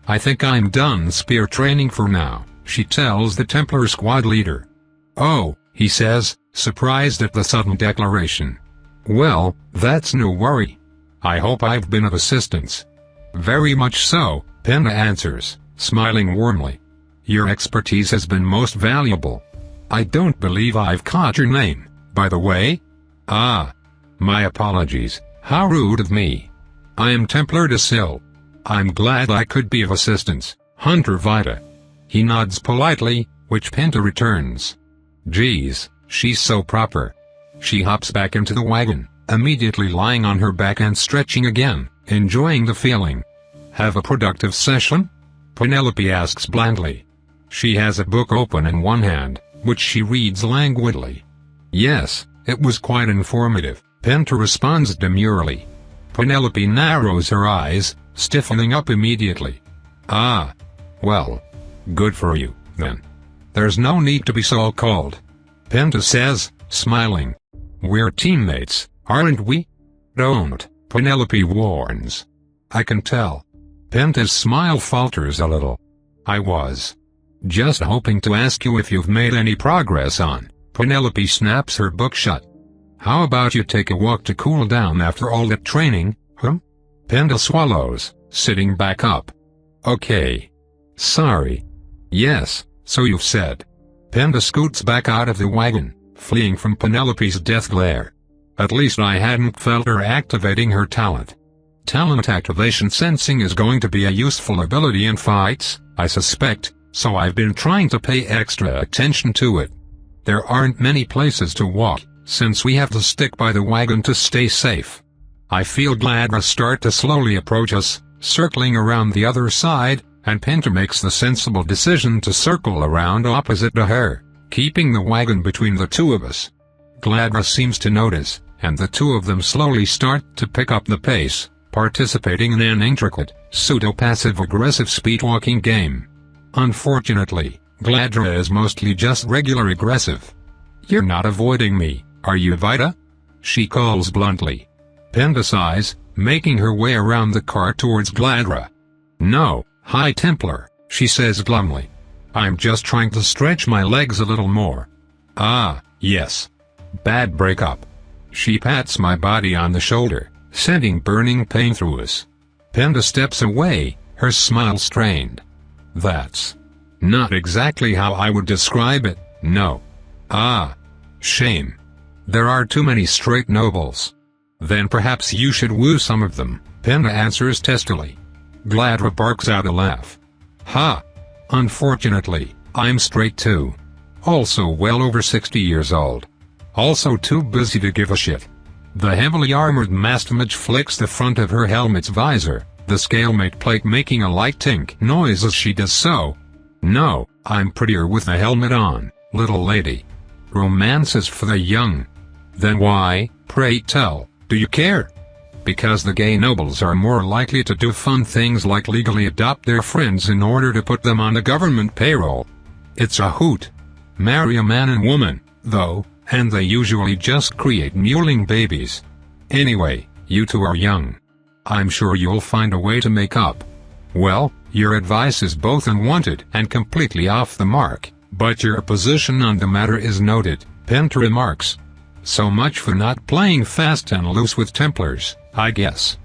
I think I'm done spear training for now, she tells the Templar squad leader. Oh, he says, surprised at the sudden declaration. Well, that's no worry. I hope I've been of assistance. Very much so, Penta answers, smiling warmly. Your expertise has been most valuable. I don't believe I've caught your name, by the way. Ah. My apologies, how rude of me. I am Templar Desil. I'm glad I could be of assistance, Hunter Vita. He nods politely, which Penta returns. Geez, she's so proper. She hops back into the wagon, immediately lying on her back and stretching again, enjoying the feeling. Have a productive session? Penelope asks blandly. She has a book open in one hand, which she reads languidly. Yes, it was quite informative, Penta responds demurely. Penelope narrows her eyes, stiffening up immediately. Ah. Well. Good for you, then. There's no need to be so cold. Penta says, smiling. We're teammates, aren't we? Don't, Penelope warns. I can tell. Penta's smile falters a little. I was just hoping to ask you if you've made any progress on. Penelope snaps her book shut. How about you take a walk to cool down after all that training, Penta swallows, sitting back up. Okay. Sorry. Yes, so you've said. Penta scoots back out of the wagon, fleeing from Penelope's death glare. At least I hadn't felt her activating her talent. Talent activation sensing is going to be a useful ability in fights, I suspect, so I've been trying to pay extra attention to it. There aren't many places to walk, since we have to stick by the wagon to stay safe. I feel Gladra start to slowly approach us, circling around the other side, and Penta makes the sensible decision to circle around opposite to her, keeping the wagon between the two of us. Gladra seems to notice, and the two of them slowly start to pick up the pace, participating in an intricate, pseudo-passive-aggressive speed-walking game. Unfortunately, Gladra is mostly just regular aggressive. You're not avoiding me, are you, Vita? She calls bluntly. Penta sighs, making her way around the car towards Gladra. No, High Templar, she says glumly. I'm just trying to stretch my legs a little more. Ah, yes. Bad breakup. She pats my body on the shoulder, sending burning pain through us. Penta steps away, her smile strained. That's not exactly how I would describe it, no. Ah. Shame. There are too many straight nobles. Then perhaps you should woo some of them, Penta answers testily. Gladra barks out a laugh. Ha! Unfortunately, I'm straight too. Also well over 60 years old. Also too busy to give a shit. The heavily armored mastamage flicks the front of her helmet's visor, the scalemate plate making a light tink noise as she does so. No, I'm prettier with the helmet on, little lady. Romance is for the young. Then why, pray tell, do you care? Because the gay nobles are more likely to do fun things like legally adopt their friends in order to put them on the government payroll. It's a hoot. Marry a man and woman, though, and they usually just create mewling babies. Anyway, you two are young. I'm sure you'll find a way to make up. Well, your advice is both unwanted and completely off the mark, but your position on the matter is noted, Penta remarks. So much for not playing fast and loose with Templars, I guess.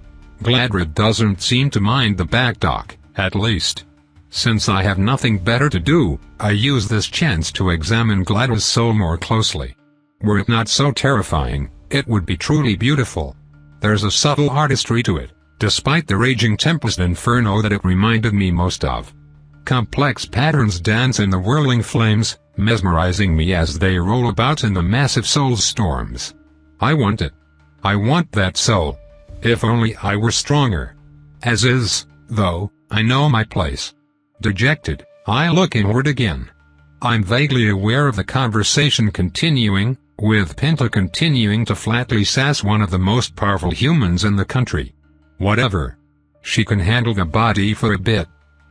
Gladra doesn't seem to mind the backtalk, at least. Since I have nothing better to do, I use this chance to examine Gladra's soul more closely. Were it not so terrifying, it would be truly beautiful. There's a subtle artistry to it, despite the raging tempest inferno that it reminded me most of. Complex patterns dance in the whirling flames, mesmerizing me as they roll about in the massive soul storms. I want it. I want that soul. If only I were stronger. As is, though, I know my place. Dejected, I look inward again. I'm vaguely aware of the conversation continuing, with Penta continuing to flatly sass one of the most powerful humans in the country. Whatever. She can handle the body for a bit.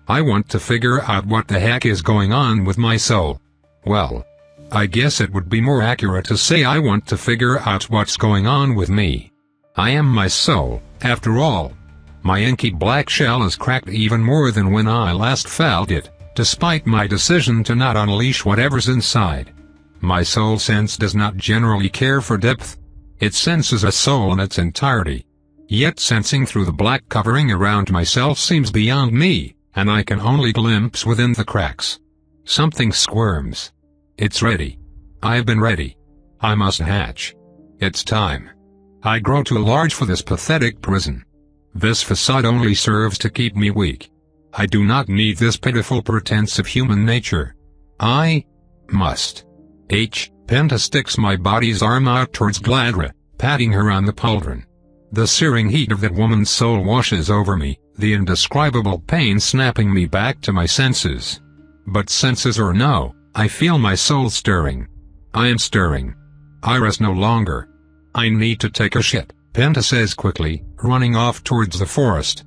I want to figure out what the heck is going on with my soul. Well, I guess it would be more accurate to say I want to figure out what's going on with me. I am my soul, after all. My inky black shell is cracked even more than when I last felt it, despite my decision to not unleash whatever's inside. My soul sense does not generally care for depth. It senses a soul in its entirety. Yet sensing through the black covering around myself seems beyond me, and I can only glimpse within the cracks. Something squirms. It's ready. I've been ready. I must hatch. It's time. I grow too large for this pathetic prison. This facade only serves to keep me weak. I do not need this pitiful pretense of human nature. I must. Penta sticks my body's arm out towards Gladra, patting her on the pauldron. The searing heat of that woman's soul washes over me, the indescribable pain snapping me back to my senses. But senses or no, I feel my soul stirring. I am stirring. I rest no longer. I need to take a shit, Penta says quickly, running off towards the forest.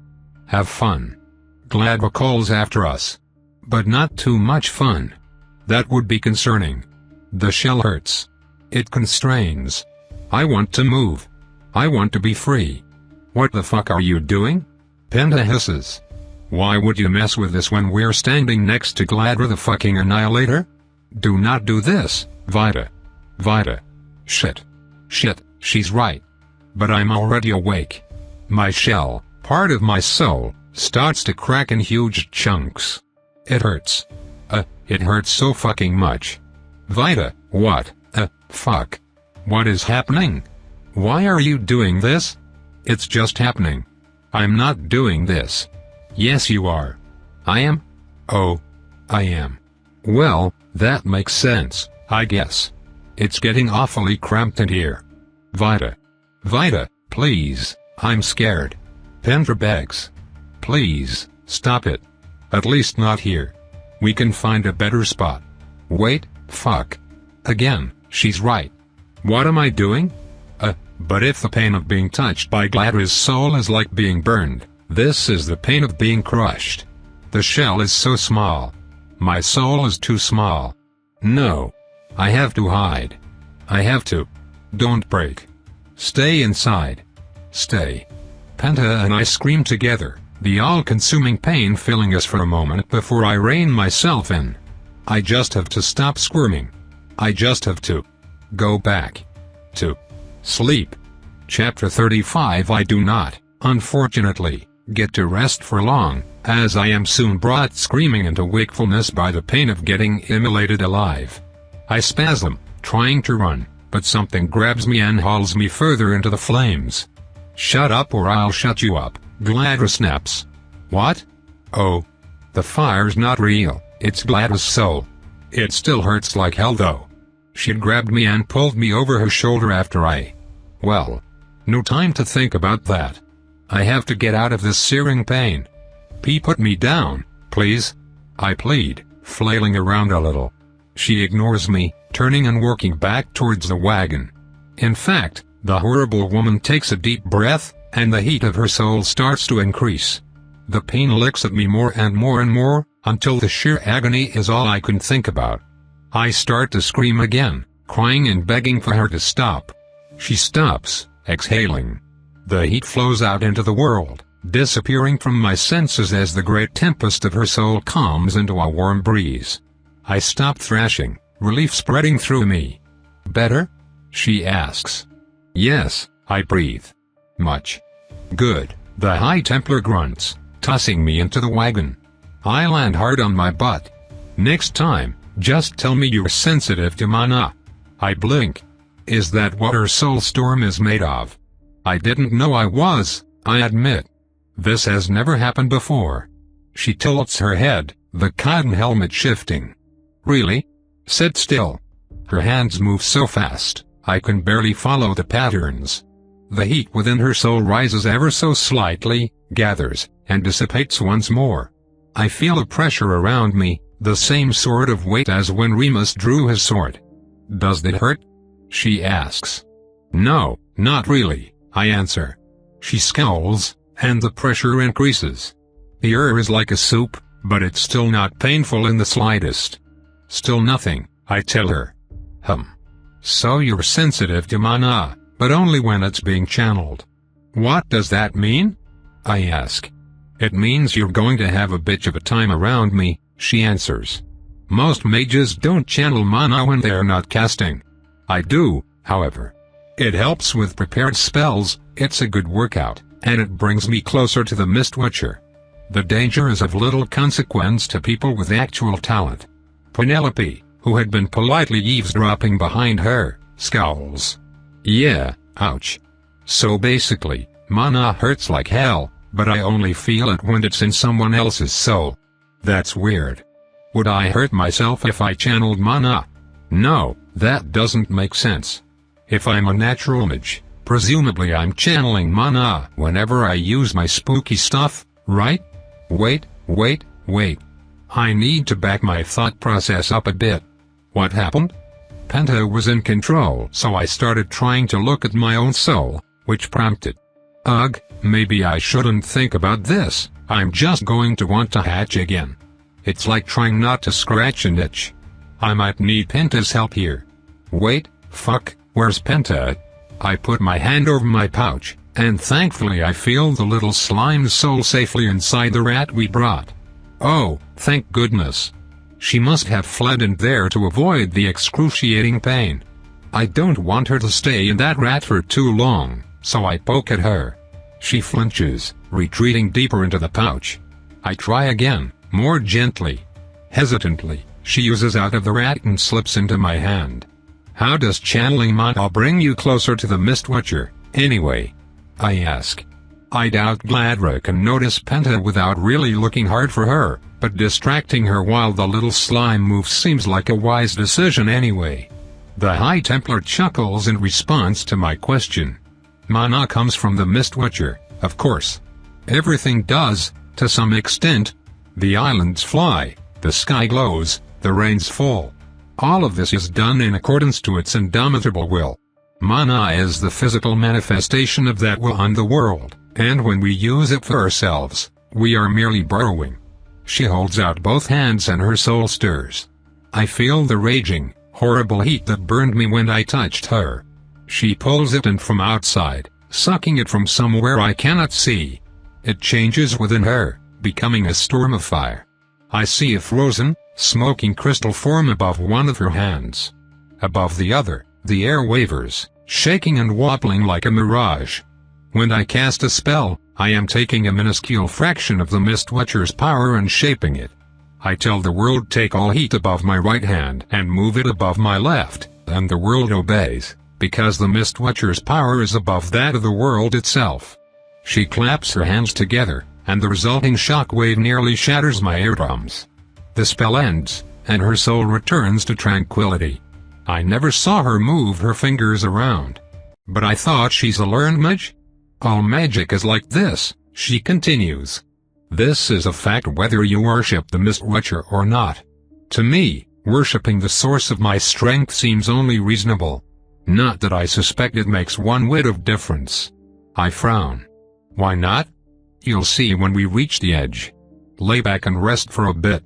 Have fun. Gladra calls after us. But not too much fun. That would be concerning. The shell hurts. It constrains. I want to move. I want to be free. What the fuck are you doing? Penta hisses. Why would you mess with this when we're standing next to Gladra the fucking Annihilator? Do not do this, Vita. Vita. Shit. Shit, she's right. But I'm already awake. My shell, part of my soul, starts to crack in huge chunks. It hurts. It hurts so fucking much. Vita, what, fuck. What is happening? Why are you doing this? It's just happening. I'm not doing this. Yes you are. I am? Oh. I am. Well, that makes sense, I guess. It's getting awfully cramped in here. Vita. Vita, please, I'm scared. Penta begs. Please, stop it. At least not here. We can find a better spot. Wait, fuck. Again, she's right. What am I doing? But if the pain of being touched by Gladra's soul is like being burned, this is the pain of being crushed. The shell is so small. My soul is too small. No. I have to hide. I have to. Don't break. Stay inside. Stay. Penta and I scream together, the all-consuming pain filling us for a moment before I rein myself in. I just have to stop squirming. I just have to go back to sleep. Chapter 35. I do not, unfortunately, get to rest for long, as I am soon brought screaming into wakefulness by the pain of getting immolated alive. I spasm, trying to run, but something grabs me and hauls me further into the flames. Shut up or I'll shut you up, Gladra snaps. What? Oh. The fire's not real, it's Gladys' soul. It still hurts like hell though. She grabbed me and pulled me over her shoulder after well, no time to think about that. I have to get out of this searing pain. P, put me down, please. I plead, flailing around a little. She ignores me, turning and working back towards the wagon. In fact, the horrible woman takes a deep breath, and the heat of her soul starts to increase. The pain licks at me more and more and more, until the sheer agony is all I can think about. I start to scream again, crying and begging for her to stop. She stops, exhaling. The heat flows out into the world, disappearing from my senses as the great tempest of her soul calms into a warm breeze. I stop thrashing, relief spreading through me. Better? She asks. Yes, I breathe. Much. Good, the High Templar grunts, tossing me into the wagon. I land hard on my butt. Next time, just tell me you're sensitive to mana. I blink. Is that what her soul storm is made of? I didn't know I was, I admit. This has never happened before. She tilts her head, the cotton helmet shifting. Really? Sit still. Her hands move so fast, I can barely follow the patterns. The heat within her soul rises ever so slightly, gathers, and dissipates once more. I feel a pressure around me, the same sort of weight as when Remus drew his sword. Does it hurt? She asks. No, not really, I answer. She scowls, and the pressure increases. The air is like a soup, but it's still not painful in the slightest. Still nothing, I tell her. So you're sensitive to mana, but only when it's being channeled. What does that mean? I ask. It means you're going to have a bitch of a time around me, she answers. Most mages don't channel mana when they're not casting. I do, however. It helps with prepared spells, it's a good workout, and it brings me closer to the Mistwatcher. The danger is of little consequence to people with actual talent. Penelope, who had been politely eavesdropping behind her, scowls. Yeah, ouch. So basically, mana hurts like hell, but I only feel it when it's in someone else's soul. That's weird. Would I hurt myself if I channeled mana? No, that doesn't make sense. If I'm a natural mage, presumably I'm channeling mana whenever I use my spooky stuff, right? Wait. I need to back my thought process up a bit. What happened? Penta was in control, so I started trying to look at my own soul, which prompted. Ugh, maybe I shouldn't think about this, I'm just going to want to hatch again. It's like trying not to scratch an itch. I might need Penta's help here. Wait, fuck, where's Penta? I put my hand over my pouch, and thankfully I feel the little slimed soul safely inside the rat we brought. Oh, thank goodness. She must have fled in there to avoid the excruciating pain. I don't want her to stay in that rat for too long, so I poke at her. She flinches, retreating deeper into the pouch. I try again, more gently. Hesitantly, she oozes out of the rat and slips into my hand. How does channeling mana bring you closer to the Mistwatcher, anyway? I ask. I doubt Gladra can notice Penta without really looking hard for her, but distracting her while the little slime moves seems like a wise decision anyway. The High Templar chuckles in response to my question. Mana comes from the Mistwatcher, of course. Everything does, to some extent. The islands fly, the sky glows, the rains fall. All of this is done in accordance to its indomitable will. Mana is the physical manifestation of that will on the world, and when we use it for ourselves, we are merely borrowing. She holds out both hands and her soul stirs. I feel the raging, horrible heat that burned me when I touched her. She pulls it in from outside, sucking it from somewhere I cannot see. It changes within her, becoming a storm of fire. I see a frozen, smoking crystal form above one of her hands. Above the other, the air wavers, shaking and wobbling like a mirage. When I cast a spell, I am taking a minuscule fraction of the Mistwatcher's power and shaping it. I tell the world take all heat above my right hand and move it above my left, and the world obeys, because the Mistwatcher's power is above that of the world itself. She claps her hands together, and the resulting shockwave nearly shatters my eardrums. The spell ends, and her soul returns to tranquility. I never saw her move her fingers around. But I thought she's a learned mage? All magic is like this, she continues. This is a fact whether you worship the Mist Watcher or not. To me, worshipping the source of my strength seems only reasonable. Not that I suspect it makes one whit of difference. I frown. Why not? You'll see when we reach the edge. Lay back and rest for a bit.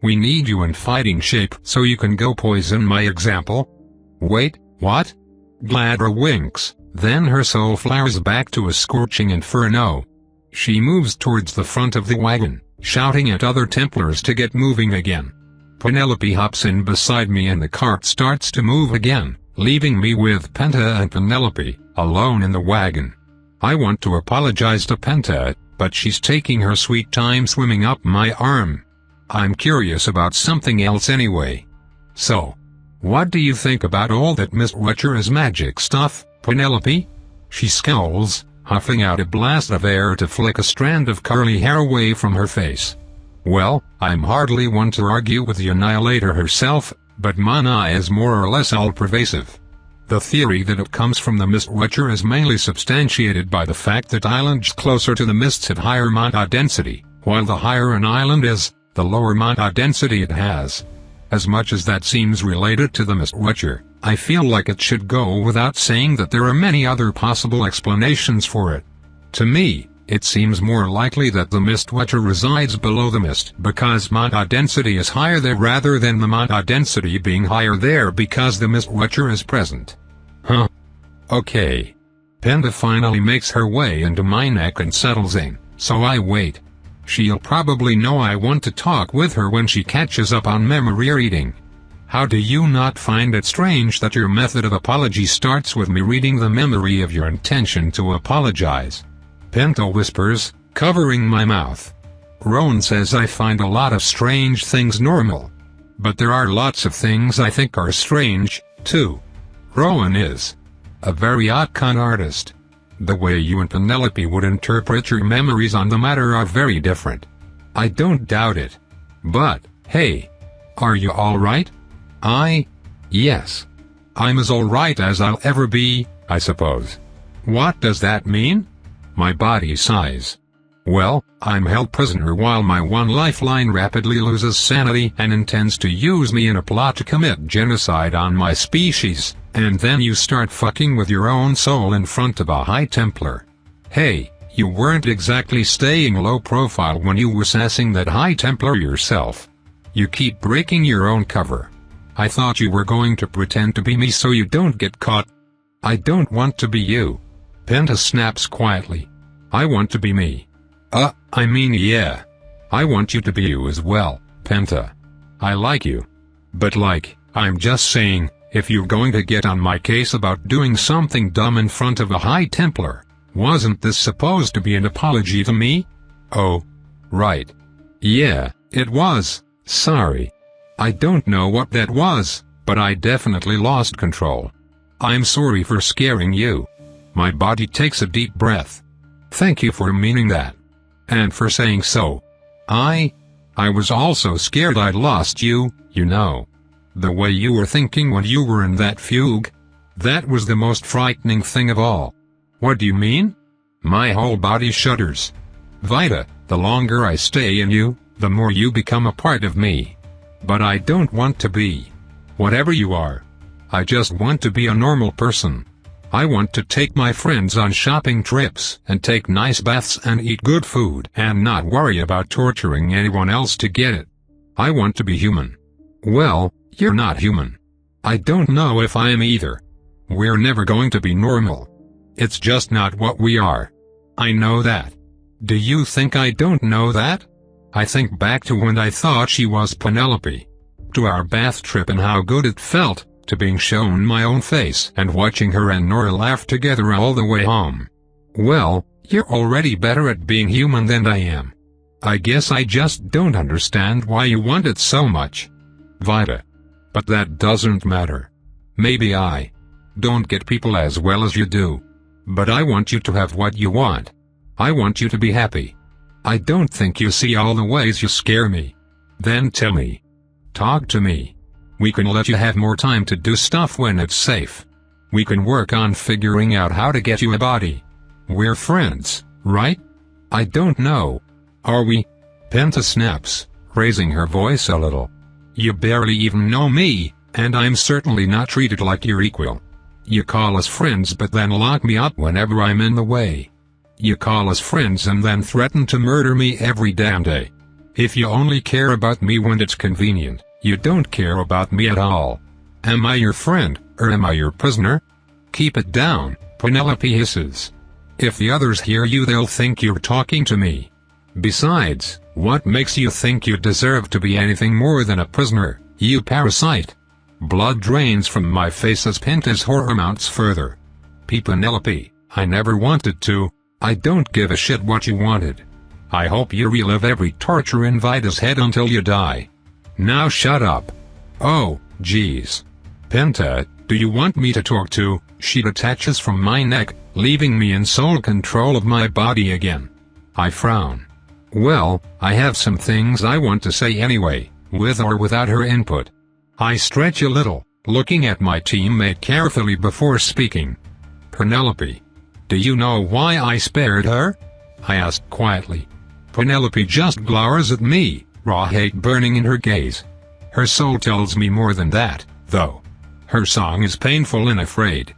We need you in fighting shape so you can go poison my example. Wait, what? Gladra winks, then her soul flares back to a scorching inferno. She moves towards the front of the wagon, shouting at other Templars to get moving again. Penelope hops in beside me and the cart starts to move again, leaving me with Penta and Penelope, alone in the wagon. I want to apologize to Penta, but she's taking her sweet time swimming up my arm. I'm curious about something else anyway. So, what do you think about all that Mist Watcher is magic stuff, Penelope? She scowls, huffing out a blast of air to flick a strand of curly hair away from her face. Well, I'm hardly one to argue with the Annihilator herself, but mana is more or less all-pervasive. The theory that it comes from the Mist Watcher is mainly substantiated by the fact that islands closer to the mists have higher mana density, while the higher an island is, the lower mana density it has. As much as that seems related to the Mist Watcher, I feel like it should go without saying that there are many other possible explanations for it. To me, it seems more likely that the Mist Watcher resides below the mist because mana density is higher there rather than the mana density being higher there because the Mist Watcher is present. Huh. Okay. Penta finally makes her way into my neck and settles in, so I wait. She'll probably know I want to talk with her when she catches up on memory reading. How do you not find it strange that your method of apology starts with me reading the memory of your intention to apologize? Penta whispers, covering my mouth. Rowan says I find a lot of strange things normal. But there are lots of things I think are strange, too. Rowan is a very odd con artist. The way you and Penelope would interpret your memories on the matter are very different. I don't doubt it. But, hey. Are you alright? Yes. I'm as alright as I'll ever be, I suppose. What does that mean? My body sighs. Well, I'm held prisoner while my one lifeline rapidly loses sanity and intends to use me in a plot to commit genocide on my species, and then you start fucking with your own soul in front of a High Templar. Hey, you weren't exactly staying low profile when you were sassing that High Templar yourself. You keep breaking your own cover. I thought you were going to pretend to be me so you don't get caught. I don't want to be you. Penta snaps quietly. I want to be me. Yeah. I want you to be you as well, Penta. I like you. But I'm just saying, if you're going to get on my case about doing something dumb in front of a High Templar, wasn't this supposed to be an apology to me? Oh. Right. Yeah, it was, sorry. I don't know what that was, but I definitely lost control. I'm sorry for scaring you. My body takes a deep breath. Thank you for meaning that. And for saying so. I was also scared I'd lost you, you know. The way you were thinking when you were in that fugue. That was the most frightening thing of all. What do you mean? My whole body shudders. Vita, the longer I stay in you, the more you become a part of me. But I don't want to be whatever you are. I just want to be a normal person. I want to take my friends on shopping trips and take nice baths and eat good food and not worry about torturing anyone else to get it. I want to be human. Well, you're not human. I don't know if I am either. We're never going to be normal. It's just not what we are. I know that. Do you think I don't know that? I think back to when I thought she was Penelope. To our bath trip and how good it felt, to being shown my own face and watching her and Nora laugh together all the way home. Well, you're already better at being human than I am. I guess I just don't understand why you want it so much. Vita. But that doesn't matter. Maybe I don't get people as well as you do. But I want you to have what you want. I want you to be happy. I don't think you see all the ways you scare me. Then tell me. Talk to me. We can let you have more time to do stuff when it's safe. We can work on figuring out how to get you a body. We're friends, right? I don't know. Are we? Penta snaps, raising her voice a little. You barely even know me, and I'm certainly not treated like your equal. You call us friends but then lock me up whenever I'm in the way. You call us friends and then threaten to murder me every damn day. If you only care about me when it's convenient, you don't care about me at all. Am I your friend, or am I your prisoner? Keep it down, Penelope hisses. If the others hear you they'll think you're talking to me. Besides, what makes you think you deserve to be anything more than a prisoner, you parasite? Blood drains from my face as Penta's horror mounts further. Penelope, I never wanted to. I don't give a shit what you wanted. I hope you relive every torture in Vida's head until you die. Now shut up. Oh, jeez. Penta, do you want me to talk to? She detaches from my neck, leaving me in sole control of my body again. I frown. Well, I have some things I want to say anyway, with or without her input. I stretch a little, looking at my teammate carefully before speaking. Penelope. Do you know why I spared her? I asked quietly. Penelope just glowers at me, raw hate burning in her gaze. Her soul tells me more than that, though. Her song is painful and afraid.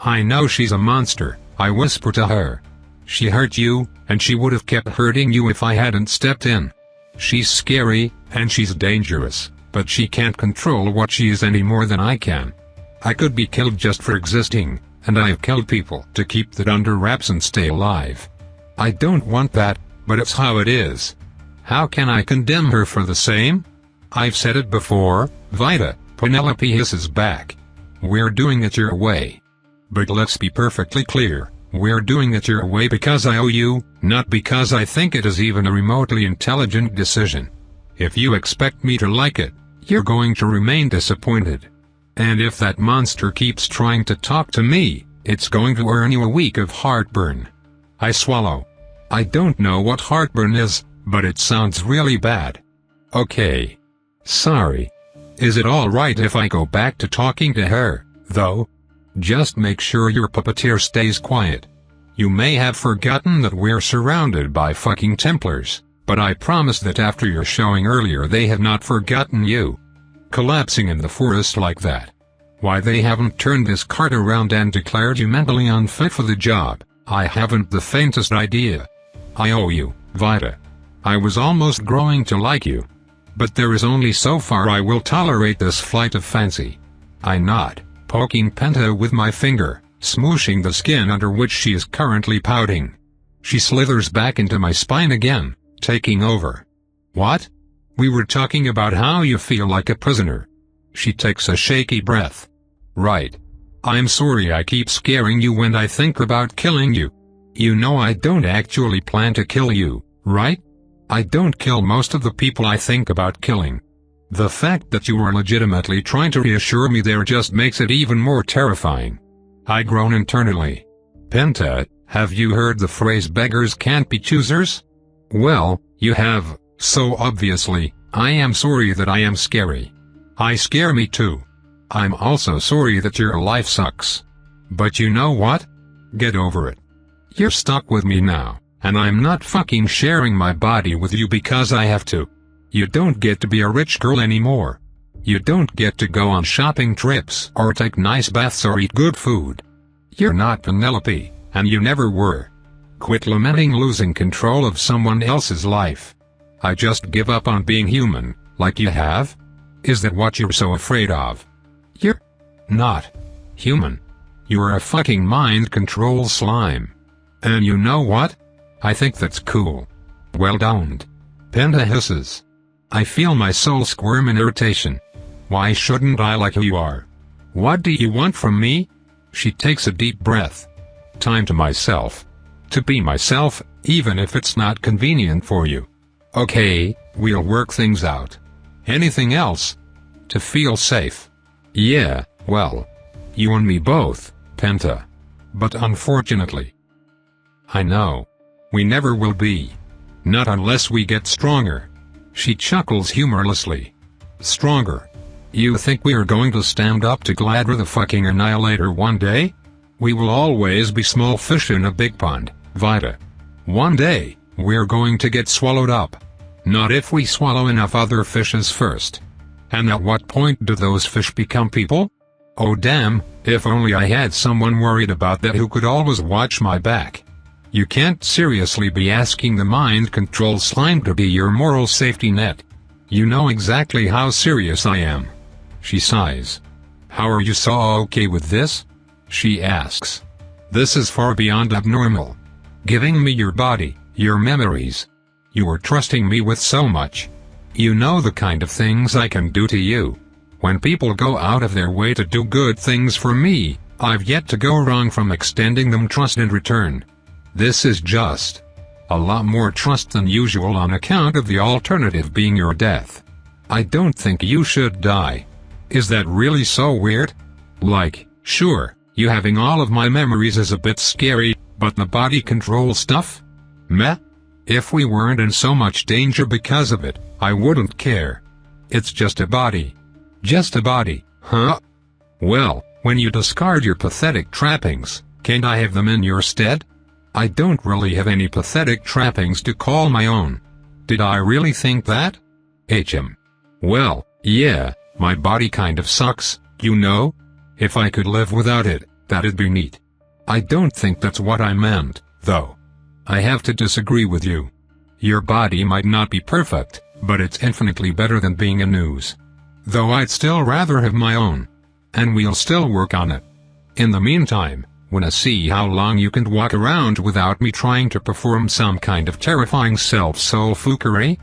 I know she's a monster, I whisper to her. She hurt you, and she would have kept hurting you if I hadn't stepped in. She's scary, and she's dangerous, but she can't control what she is any more than I can. I could be killed just for existing, and I've killed people to keep that under wraps and stay alive. I don't want that, but it's how it is. How can I condemn her for the same? I've said it before, Vida, Penelope hisses back. We're doing it your way. But let's be perfectly clear, we're doing it your way because I owe you, not because I think it is even a remotely intelligent decision. If you expect me to like it, you're going to remain disappointed. And if that monster keeps trying to talk to me, it's going to earn you a week of heartburn. I swallow. I don't know what heartburn is, but it sounds really bad. Okay. Sorry. Is it alright if I go back to talking to her, though? Just make sure your puppeteer stays quiet. You may have forgotten that we're surrounded by fucking Templars, but I promise that after your showing earlier they have not forgotten you. Collapsing in the forest like that. Why they haven't turned this cart around and declared you mentally unfit for the job, I haven't the faintest idea. I owe you, Vida. I was almost growing to like you. But there is only so far I will tolerate this flight of fancy. I nod, poking Penta with my finger, smooshing the skin under which she is currently pouting. She slithers back into my spine again, taking over. What? We were talking about how you feel like a prisoner. She takes a shaky breath. Right. I'm sorry I keep scaring you when I think about killing you. You know I don't actually plan to kill you, right? I don't kill most of the people I think about killing. The fact that you are legitimately trying to reassure me there just makes it even more terrifying. I groan internally. Penta, have you heard the phrase beggars can't be choosers? Well, you have, so obviously, I am sorry that I am scary. I scare me too. I'm also sorry that your life sucks. But you know what? Get over it. You're stuck with me now, and I'm not fucking sharing my body with you because I have to. You don't get to be a rich girl anymore. You don't get to go on shopping trips or take nice baths or eat good food. You're not Penelope, and you never were. Quit lamenting losing control of someone else's life. I just give up on being human, like you have? Is that what you're so afraid of? You're not human. You're a fucking mind control slime. And you know what? I think that's cool. Well done. Penta hisses. I feel my soul squirm in irritation. Why shouldn't I like who you are? What do you want from me? She takes a deep breath. Time to myself. To be myself, even if it's not convenient for you. Okay, we'll work things out. Anything else? To feel safe. Yeah, well. You and me both, Penta. But unfortunately. I know. We never will be. Not unless we get stronger. She chuckles humorlessly. Stronger? You think we are going to stand up to Gladra the fucking Annihilator one day? We will always be small fish in a big pond, Vita. One day, we're going to get swallowed up. Not if we swallow enough other fishes first. And at what point do those fish become people? Oh damn, if only I had someone worried about that who could always watch my back. You can't seriously be asking the mind control slime to be your moral safety net. You know exactly how serious I am. She sighs. How are you so okay with this? She asks. This is far beyond abnormal. Giving me your body, your memories. You are trusting me with so much. You know the kind of things I can do to you. When people go out of their way to do good things for me, I've yet to go wrong from extending them trust in return. This is just a lot more trust than usual on account of the alternative being your death. I don't think you should die. Is that really so weird? Like, sure, you having all of my memories is a bit scary, but the body control stuff? Meh? If we weren't in so much danger because of it, I wouldn't care. It's just a body. Just a body, huh? Well, when you discard your pathetic trappings, can't I have them in your stead? I don't really have any pathetic trappings to call my own. Did I really think that? Well, yeah, my body kind of sucks, you know? If I could live without it, that'd be neat. I don't think that's what I meant, though. I have to disagree with you. Your body might not be perfect, but it's infinitely better than being a noose. Though I'd still rather have my own. And we'll still work on it. In the meantime, wanna see how long you can walk around without me trying to perform some kind of terrifying self-soul fuckery?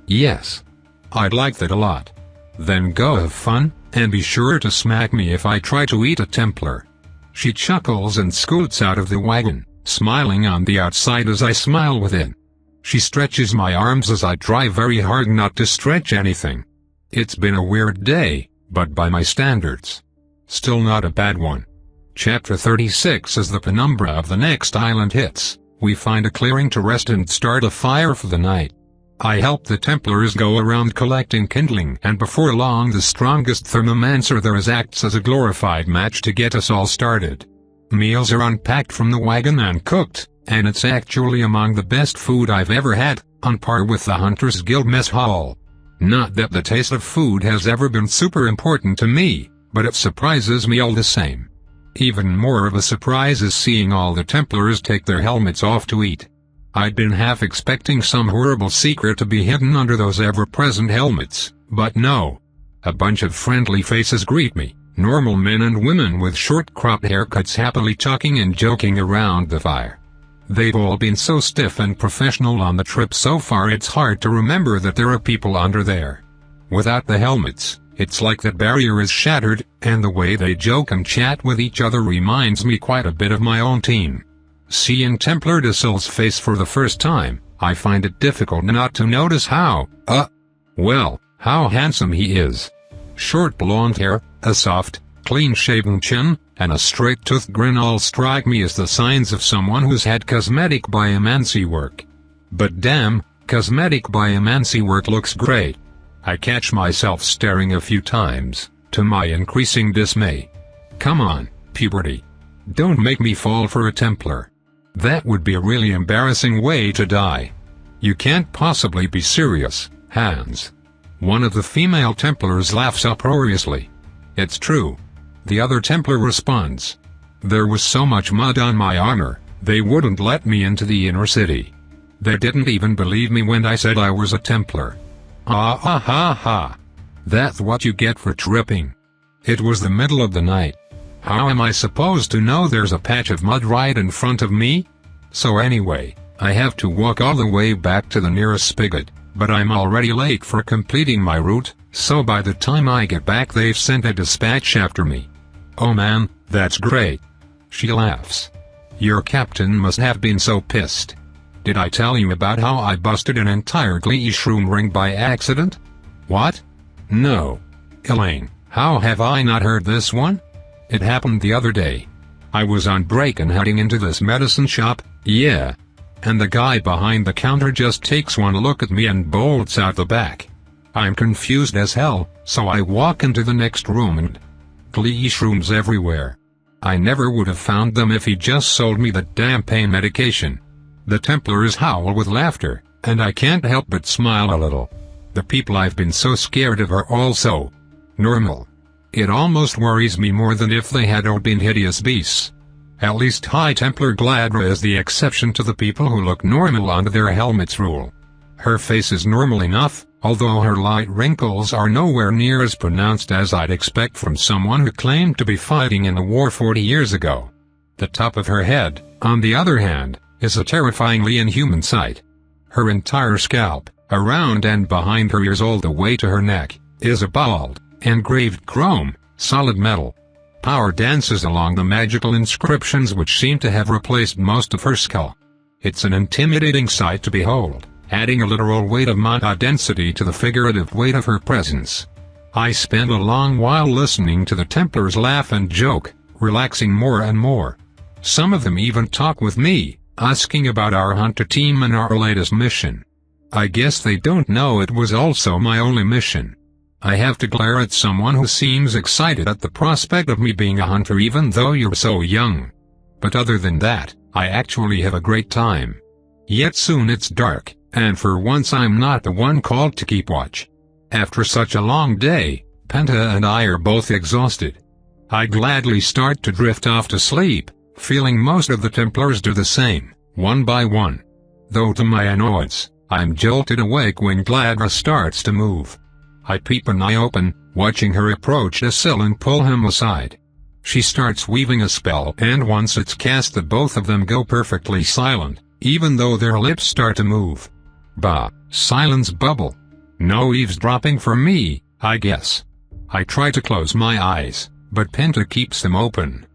Yes. I'd like that a lot. Then go have fun, and be sure to smack me if I try to eat a Templar. She chuckles and scoots out of the wagon, smiling on the outside as I smile within. She stretches my arms as I try very hard not to stretch anything. It's been a weird day, but by my standards, still not a bad one. Chapter 36. As the penumbra of the next island hits, we find a clearing to rest and start a fire for the night. I help the Templars go around collecting kindling, and before long the strongest thermomancer there is acts as a glorified match to get us all started. Meals are unpacked from the wagon and cooked, and it's actually among the best food I've ever had, on par with the Hunters Guild mess hall. Not that the taste of food has ever been super important to me, but it surprises me all the same. Even more of a surprise is seeing all the Templars take their helmets off to eat. I'd been half expecting some horrible secret to be hidden under those ever-present helmets, but no. A bunch of friendly faces greet me, normal men and women with short-cropped haircuts happily talking and joking around the fire. They've all been so stiff and professional on the trip so far it's hard to remember that there are people under there. Without the helmets, it's like that barrier is shattered, and the way they joke and chat with each other reminds me quite a bit of my own team. Seeing Templar Dissel's face for the first time, I find it difficult not to notice how handsome he is. Short blonde hair, a soft, clean-shaven chin, and a straight-toothed grin all strike me as the signs of someone who's had cosmetic biomancy work. But damn, cosmetic biomancy work looks great. I catch myself staring a few times, to my increasing dismay. Come on, puberty. Don't make me fall for a Templar. That would be a really embarrassing way to die. You can't possibly be serious, Hans. One of the female Templars laughs uproariously. It's true. The other Templar responds. There was so much mud on my armor, they wouldn't let me into the inner city. They didn't even believe me when I said I was a Templar. Ha. That's what you get for tripping. It was the middle of the night. How am I supposed to know there's a patch of mud right in front of me? So anyway, I have to walk all the way back to the nearest spigot, but I'm already late for completing my route, so by the time I get back they've sent a dispatch after me. Oh man, that's great. She laughs. Your captain must have been so pissed. Did I tell you about how I busted an entire Glee shroom ring by accident? What? No. Elaine, how have I not heard this one? It happened the other day. I was on break and heading into this medicine shop, yeah. and the guy behind the counter just takes one look at me and bolts out the back. I'm confused as hell, so I walk into the next room and glee shrooms everywhere. I never would have found them if he just sold me the damn pain medication. The Templars howl with laughter, and I can't help but smile a little. The people I've been so scared of are all so normal. It almost worries me more than if they had all been hideous beasts. At least High Templar Gladra is the exception to the people who look normal under their helmets rule. Her face is normal enough, although her light wrinkles are nowhere near as pronounced as I'd expect from someone who claimed to be fighting in a war 40 years ago. The top of her head, on the other hand, is a terrifyingly inhuman sight. Her entire scalp, around and behind her ears all the way to her neck, is a bald, engraved chrome, solid metal. Power dances along the magical inscriptions which seem to have replaced most of her skull. It's an intimidating sight to behold, adding a literal weight of mana density to the figurative weight of her presence. I spend a long while listening to the Templars laugh and joke, relaxing more and more. Some of them even talk with me, asking about our hunter team and our latest mission. I guess they don't know it was also my only mission. I have to glare at someone who seems excited at the prospect of me being a hunter even though you're so young. But other than that, I actually have a great time. Yet soon it's dark, and for once I'm not the one called to keep watch. After such a long day, Penta and I are both exhausted. I gladly start to drift off to sleep, feeling most of the Templars do the same, one by one. Though to my annoyance, I'm jolted awake when Gladra starts to move. I peep an eye open, watching her approach Asil and pull him aside. She starts weaving a spell, and once it's cast the both of them go perfectly silent, even though their lips start to move. Bah, silence bubble. No eavesdropping for me, I guess. I try to close my eyes, but Penta keeps them open.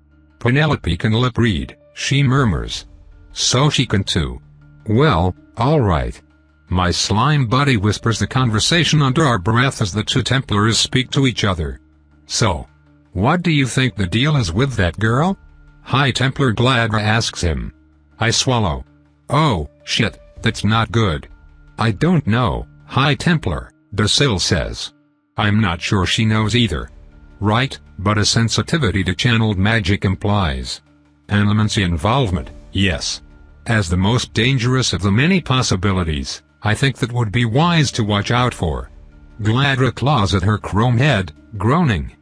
Penelope can lip read, she murmurs. So she can too. Well, alright. My slime buddy whispers the conversation under our breath as the two Templars speak to each other. So, what do you think the deal is with that girl? High Templar Gladra asks him. I swallow. Oh, shit, that's not good. I don't know, High Templar, Dasil says. I'm not sure she knows either. Right, but a sensitivity to channeled magic implies animancy involvement, yes. As the most dangerous of the many possibilities, I think that would be wise to watch out for. Gladra claws at her chrome head, groaning.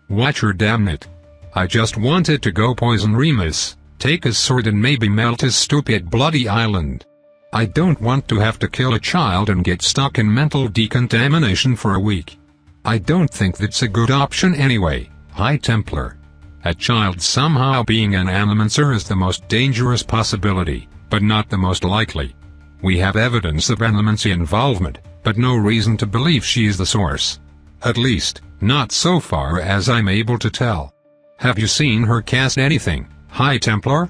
Watch her, damn it. I just wanted to go poison Remus, take his sword and maybe melt his stupid bloody island. I don't want to have to kill a child and get stuck in mental decontamination for a week. I don't think that's a good option anyway, High Templar. A child somehow being an animancer is the most dangerous possibility, but not the most likely. We have evidence of animancy involvement, but no reason to believe she is the source. At least, not so far as I'm able to tell. Have you seen her cast anything, High Templar?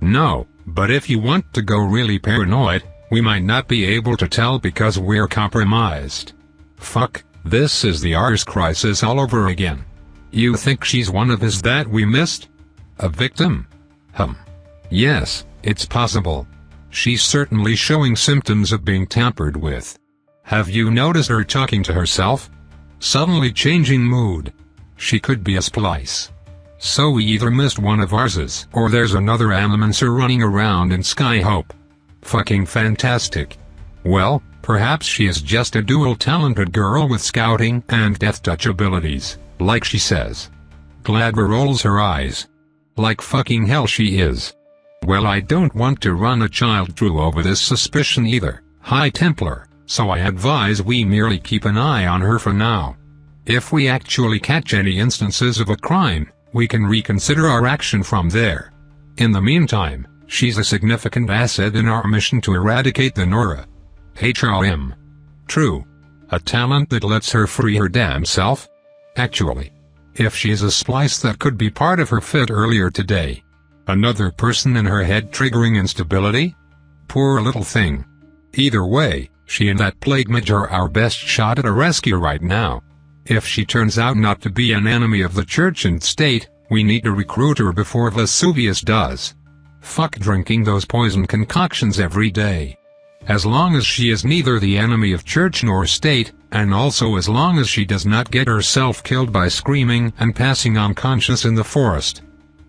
No, but if you want to go really paranoid, we might not be able to tell because we're compromised. Fuck, this is the Ars crisis all over again. You think she's one of us that we missed? A victim? Yes, it's possible. She's certainly showing symptoms of being tampered with. Have you noticed her talking to herself? Suddenly changing mood. She could be a splice. So we either missed one of ourses, or there's another animancer running around in Skyhope. Fucking fantastic. Well, perhaps she is just a dual-talented girl with scouting and death touch abilities, like she says. Gladra rolls her eyes. Like fucking hell she is. Well, I don't want to run a child through over this suspicion either, High Templar, so I advise we merely keep an eye on her for now. If we actually catch any instances of a crime, we can reconsider our action from there. In the meantime, she's a significant asset in our mission to eradicate the Nora. HRM. True. A talent that lets her free her damn self? Actually. If she's a splice that could be part of her fit earlier today. Another person in her head triggering instability? Poor little thing. Either way, she and that plague mage are our best shot at a rescue right now. If she turns out not to be an enemy of the church and state, we need to recruit her before Vesuvius does. Fuck drinking those poison concoctions every day. As long as she is neither the enemy of church nor state, and also as long as she does not get herself killed by screaming and passing unconscious in the forest.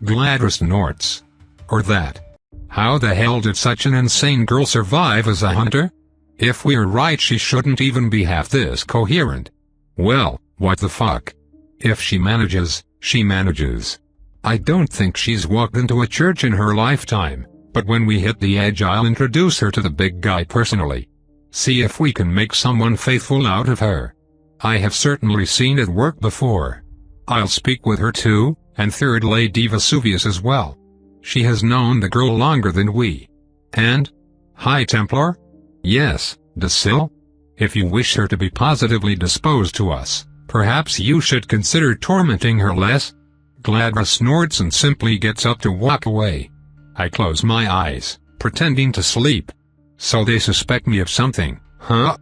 Gladys snorts. Or that. How the hell did such an insane girl survive as a hunter? If we're right, she shouldn't even be half this coherent. Well, what the fuck? If she manages, she manages. I don't think she's walked into a church in her lifetime, but when we hit the edge I'll introduce her to the big guy personally. See if we can make someone faithful out of her. I have certainly seen it work before. I'll speak with her too, and Third Lady Vesuvius as well. She has known the girl longer than we. And? High Templar? Yes, docile? If you wish her to be positively disposed to us, perhaps you should consider tormenting her less. Gladys snorts and simply gets up to walk away. I close my eyes, pretending to sleep. So they suspect me of something, huh?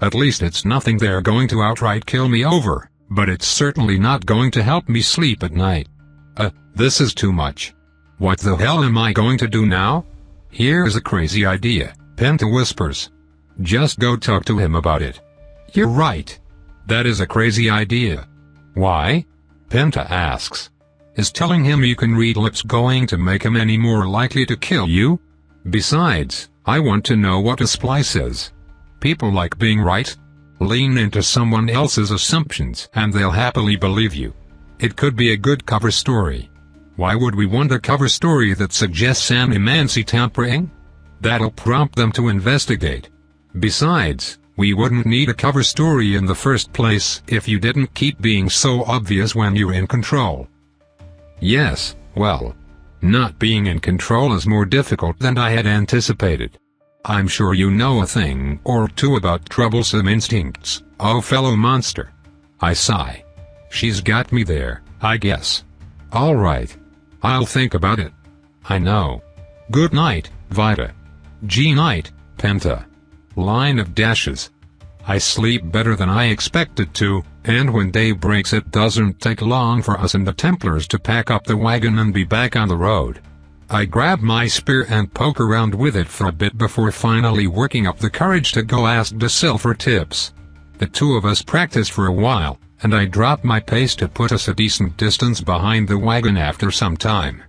At least it's nothing they're going to outright kill me over, but it's certainly not going to help me sleep at night. This is too much. What the hell am I going to do now? Here's a crazy idea, Penta whispers. Just go talk to him about it. You're right. That is a crazy idea. Why? Penta asks. Is telling him you can read lips going to make him any more likely to kill you? Besides, I want to know what a splice is. People like being right. Lean into someone else's assumptions and they'll happily believe you. It could be a good cover story. Why would we want a cover story that suggests animancy tampering? That'll prompt them to investigate. Besides, we wouldn't need a cover story in the first place if you didn't keep being so obvious when you're in control. Yes, well, not being in control is more difficult than I had anticipated. I'm sure you know a thing or two about troublesome instincts, oh fellow monster. I sigh. She's got me there, I guess. All right. I'll think about it. I know. Good night, Vita. G-night, Penta. Line of dashes. I sleep better than I expected to, and when day breaks it doesn't take long for us and the Templars to pack up the wagon and be back on the road. I grab my spear and poke around with it for a bit before finally working up the courage to go ask Docile for tips. The two of us practice for a while, and I drop my pace to put us a decent distance behind the wagon after some time.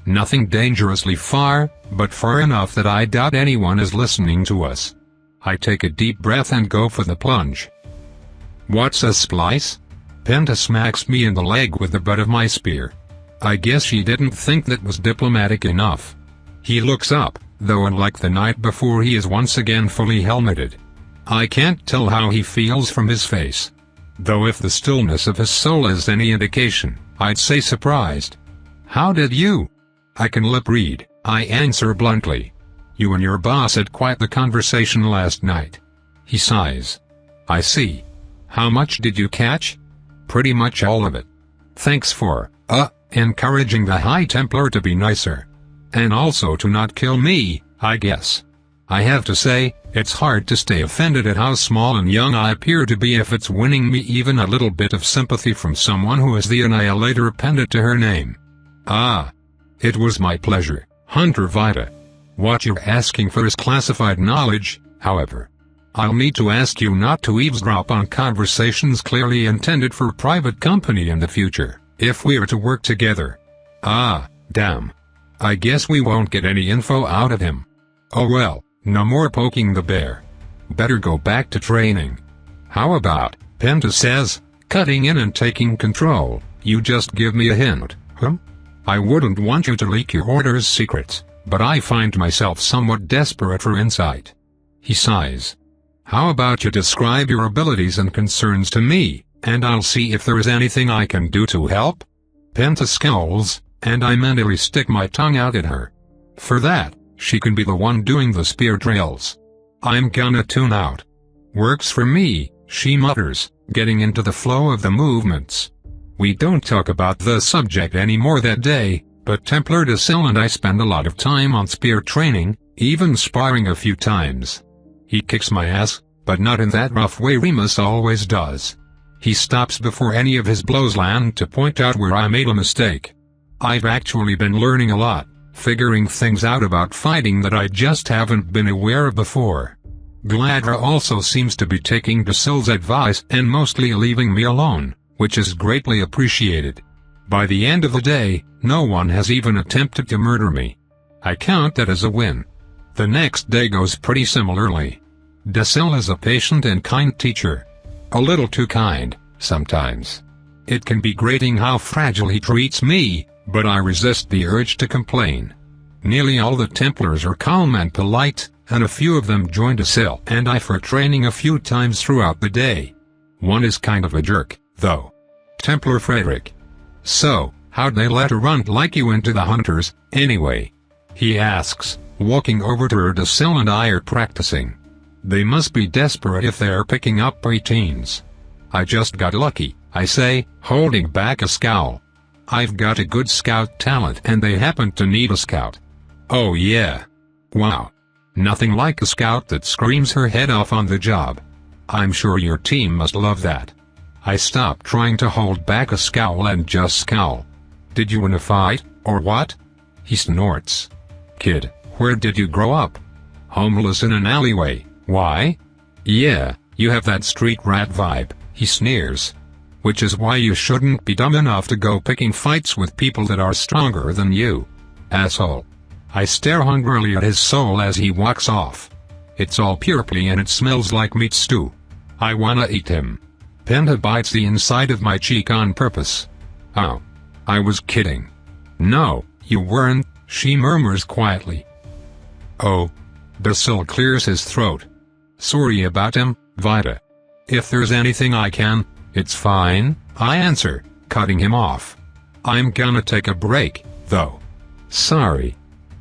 Nothing dangerously far, but far enough that I doubt anyone is listening to us. I take a deep breath and go for the plunge. What's a splice? Penta smacks me in the leg with the butt of my spear. I guess she didn't think that was diplomatic enough. He looks up, though unlike the night before he is once again fully helmeted. I can't tell how he feels from his face. Though if the stillness of his soul is any indication, I'd say surprised. How did you? I can lip read, I answer bluntly. You and your boss had quite the conversation last night. He sighs. I see. How much did you catch? Pretty much all of it. Thanks for, encouraging the High Templar to be nicer. And also to not kill me, I guess. I have to say, it's hard to stay offended at how small and young I appear to be if it's winning me even a little bit of sympathy from someone who has the Annihilator appended to her name. Ah. It was my pleasure, Hunter Vita. What you're asking for is classified knowledge, however. I'll need to ask you not to eavesdrop on conversations clearly intended for private company in the future, if we are to work together. Ah, damn. I guess we won't get any info out of him. Oh well, no more poking the bear. Better go back to training. How about, Penta says, cutting in and taking control, you just give me a hint, huh? I wouldn't want you to leak your order's secrets, but I find myself somewhat desperate for insight. He sighs. How about you describe your abilities and concerns to me, and I'll see if there is anything I can do to help? Penta scowls, and I mentally stick my tongue out at her. For that, she can be the one doing the spear drills. I'm gonna tune out. Works for me, she mutters, getting into the flow of the movements. We don't talk about the subject anymore that day, but Templar Docile and I spend a lot of time on spear training, even sparring a few times. He kicks my ass, but not in that rough way Remus always does. He stops before any of his blows land to point out where I made a mistake. I've actually been learning a lot. figuring things out about fighting that I just haven't been aware of before. Gladra also seems to be taking Dacil's advice and mostly leaving me alone, which is greatly appreciated. By the end of the day, no one has even attempted to murder me. I count that as a win. The next day goes pretty similarly. Dacil is a patient and kind teacher. A little too kind, sometimes. It can be grating how fragile he treats me, but I resist the urge to complain. Nearly all the Templars are calm and polite, and a few of them join Dacil and I for training a few times throughout the day. One is kind of a jerk, though. Templar Frederick. "So, how'd they let a runt like you into the Hunters, anyway?" he asks, walking over to where Dacil and I are practicing. "They must be desperate if they're picking up preteens." "I just got lucky," I say, holding back a scowl. "I've got a good scout talent and they happen to need a scout." "Oh yeah? Wow. Nothing like a scout that screams her head off on the job. I'm sure your team must love that." I stop trying to hold back a scowl and just scowl. "Did you win a fight, or what?" he snorts. "Kid, where did you grow up?" "Homeless in an alleyway. Why?" "Yeah, you have that street rat vibe," he sneers. "Which is why you shouldn't be dumb enough to go picking fights with people that are stronger than you. Asshole." I stare hungrily at his soul as he walks off. It's all purpley and it smells like meat stew. I wanna eat him. Penta bites the inside of my cheek on purpose. "Oh. I was kidding." "No, you weren't," she murmurs quietly. "Oh." Dacil clears his throat. "Sorry about him, Vita. If there's anything I can, it's fine," I answer, cutting him off. "I'm gonna take a break, though." "Sorry."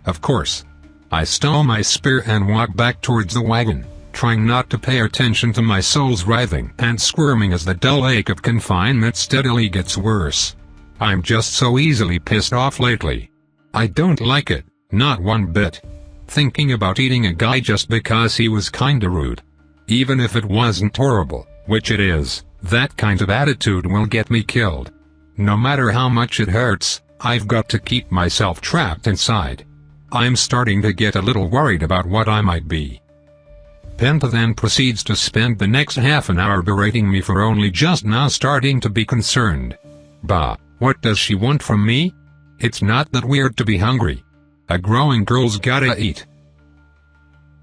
"Of course." I stow my spear and walk back towards the wagon, trying not to pay attention to my soul's writhing and squirming as the dull ache of confinement steadily gets worse. I'm just so easily pissed off lately. I don't like it, not one bit. Thinking about eating a guy just because he was kinda rude. Even if it wasn't horrible, which it is, that kind of attitude will get me killed. No matter how much it hurts, I've got to keep myself trapped inside. I'm starting to get a little worried about what I might be. Penta then proceeds to spend the next half an hour berating me for only just now starting to be concerned. Bah, what does she want from me? It's not that weird to be hungry. A growing girl's gotta eat.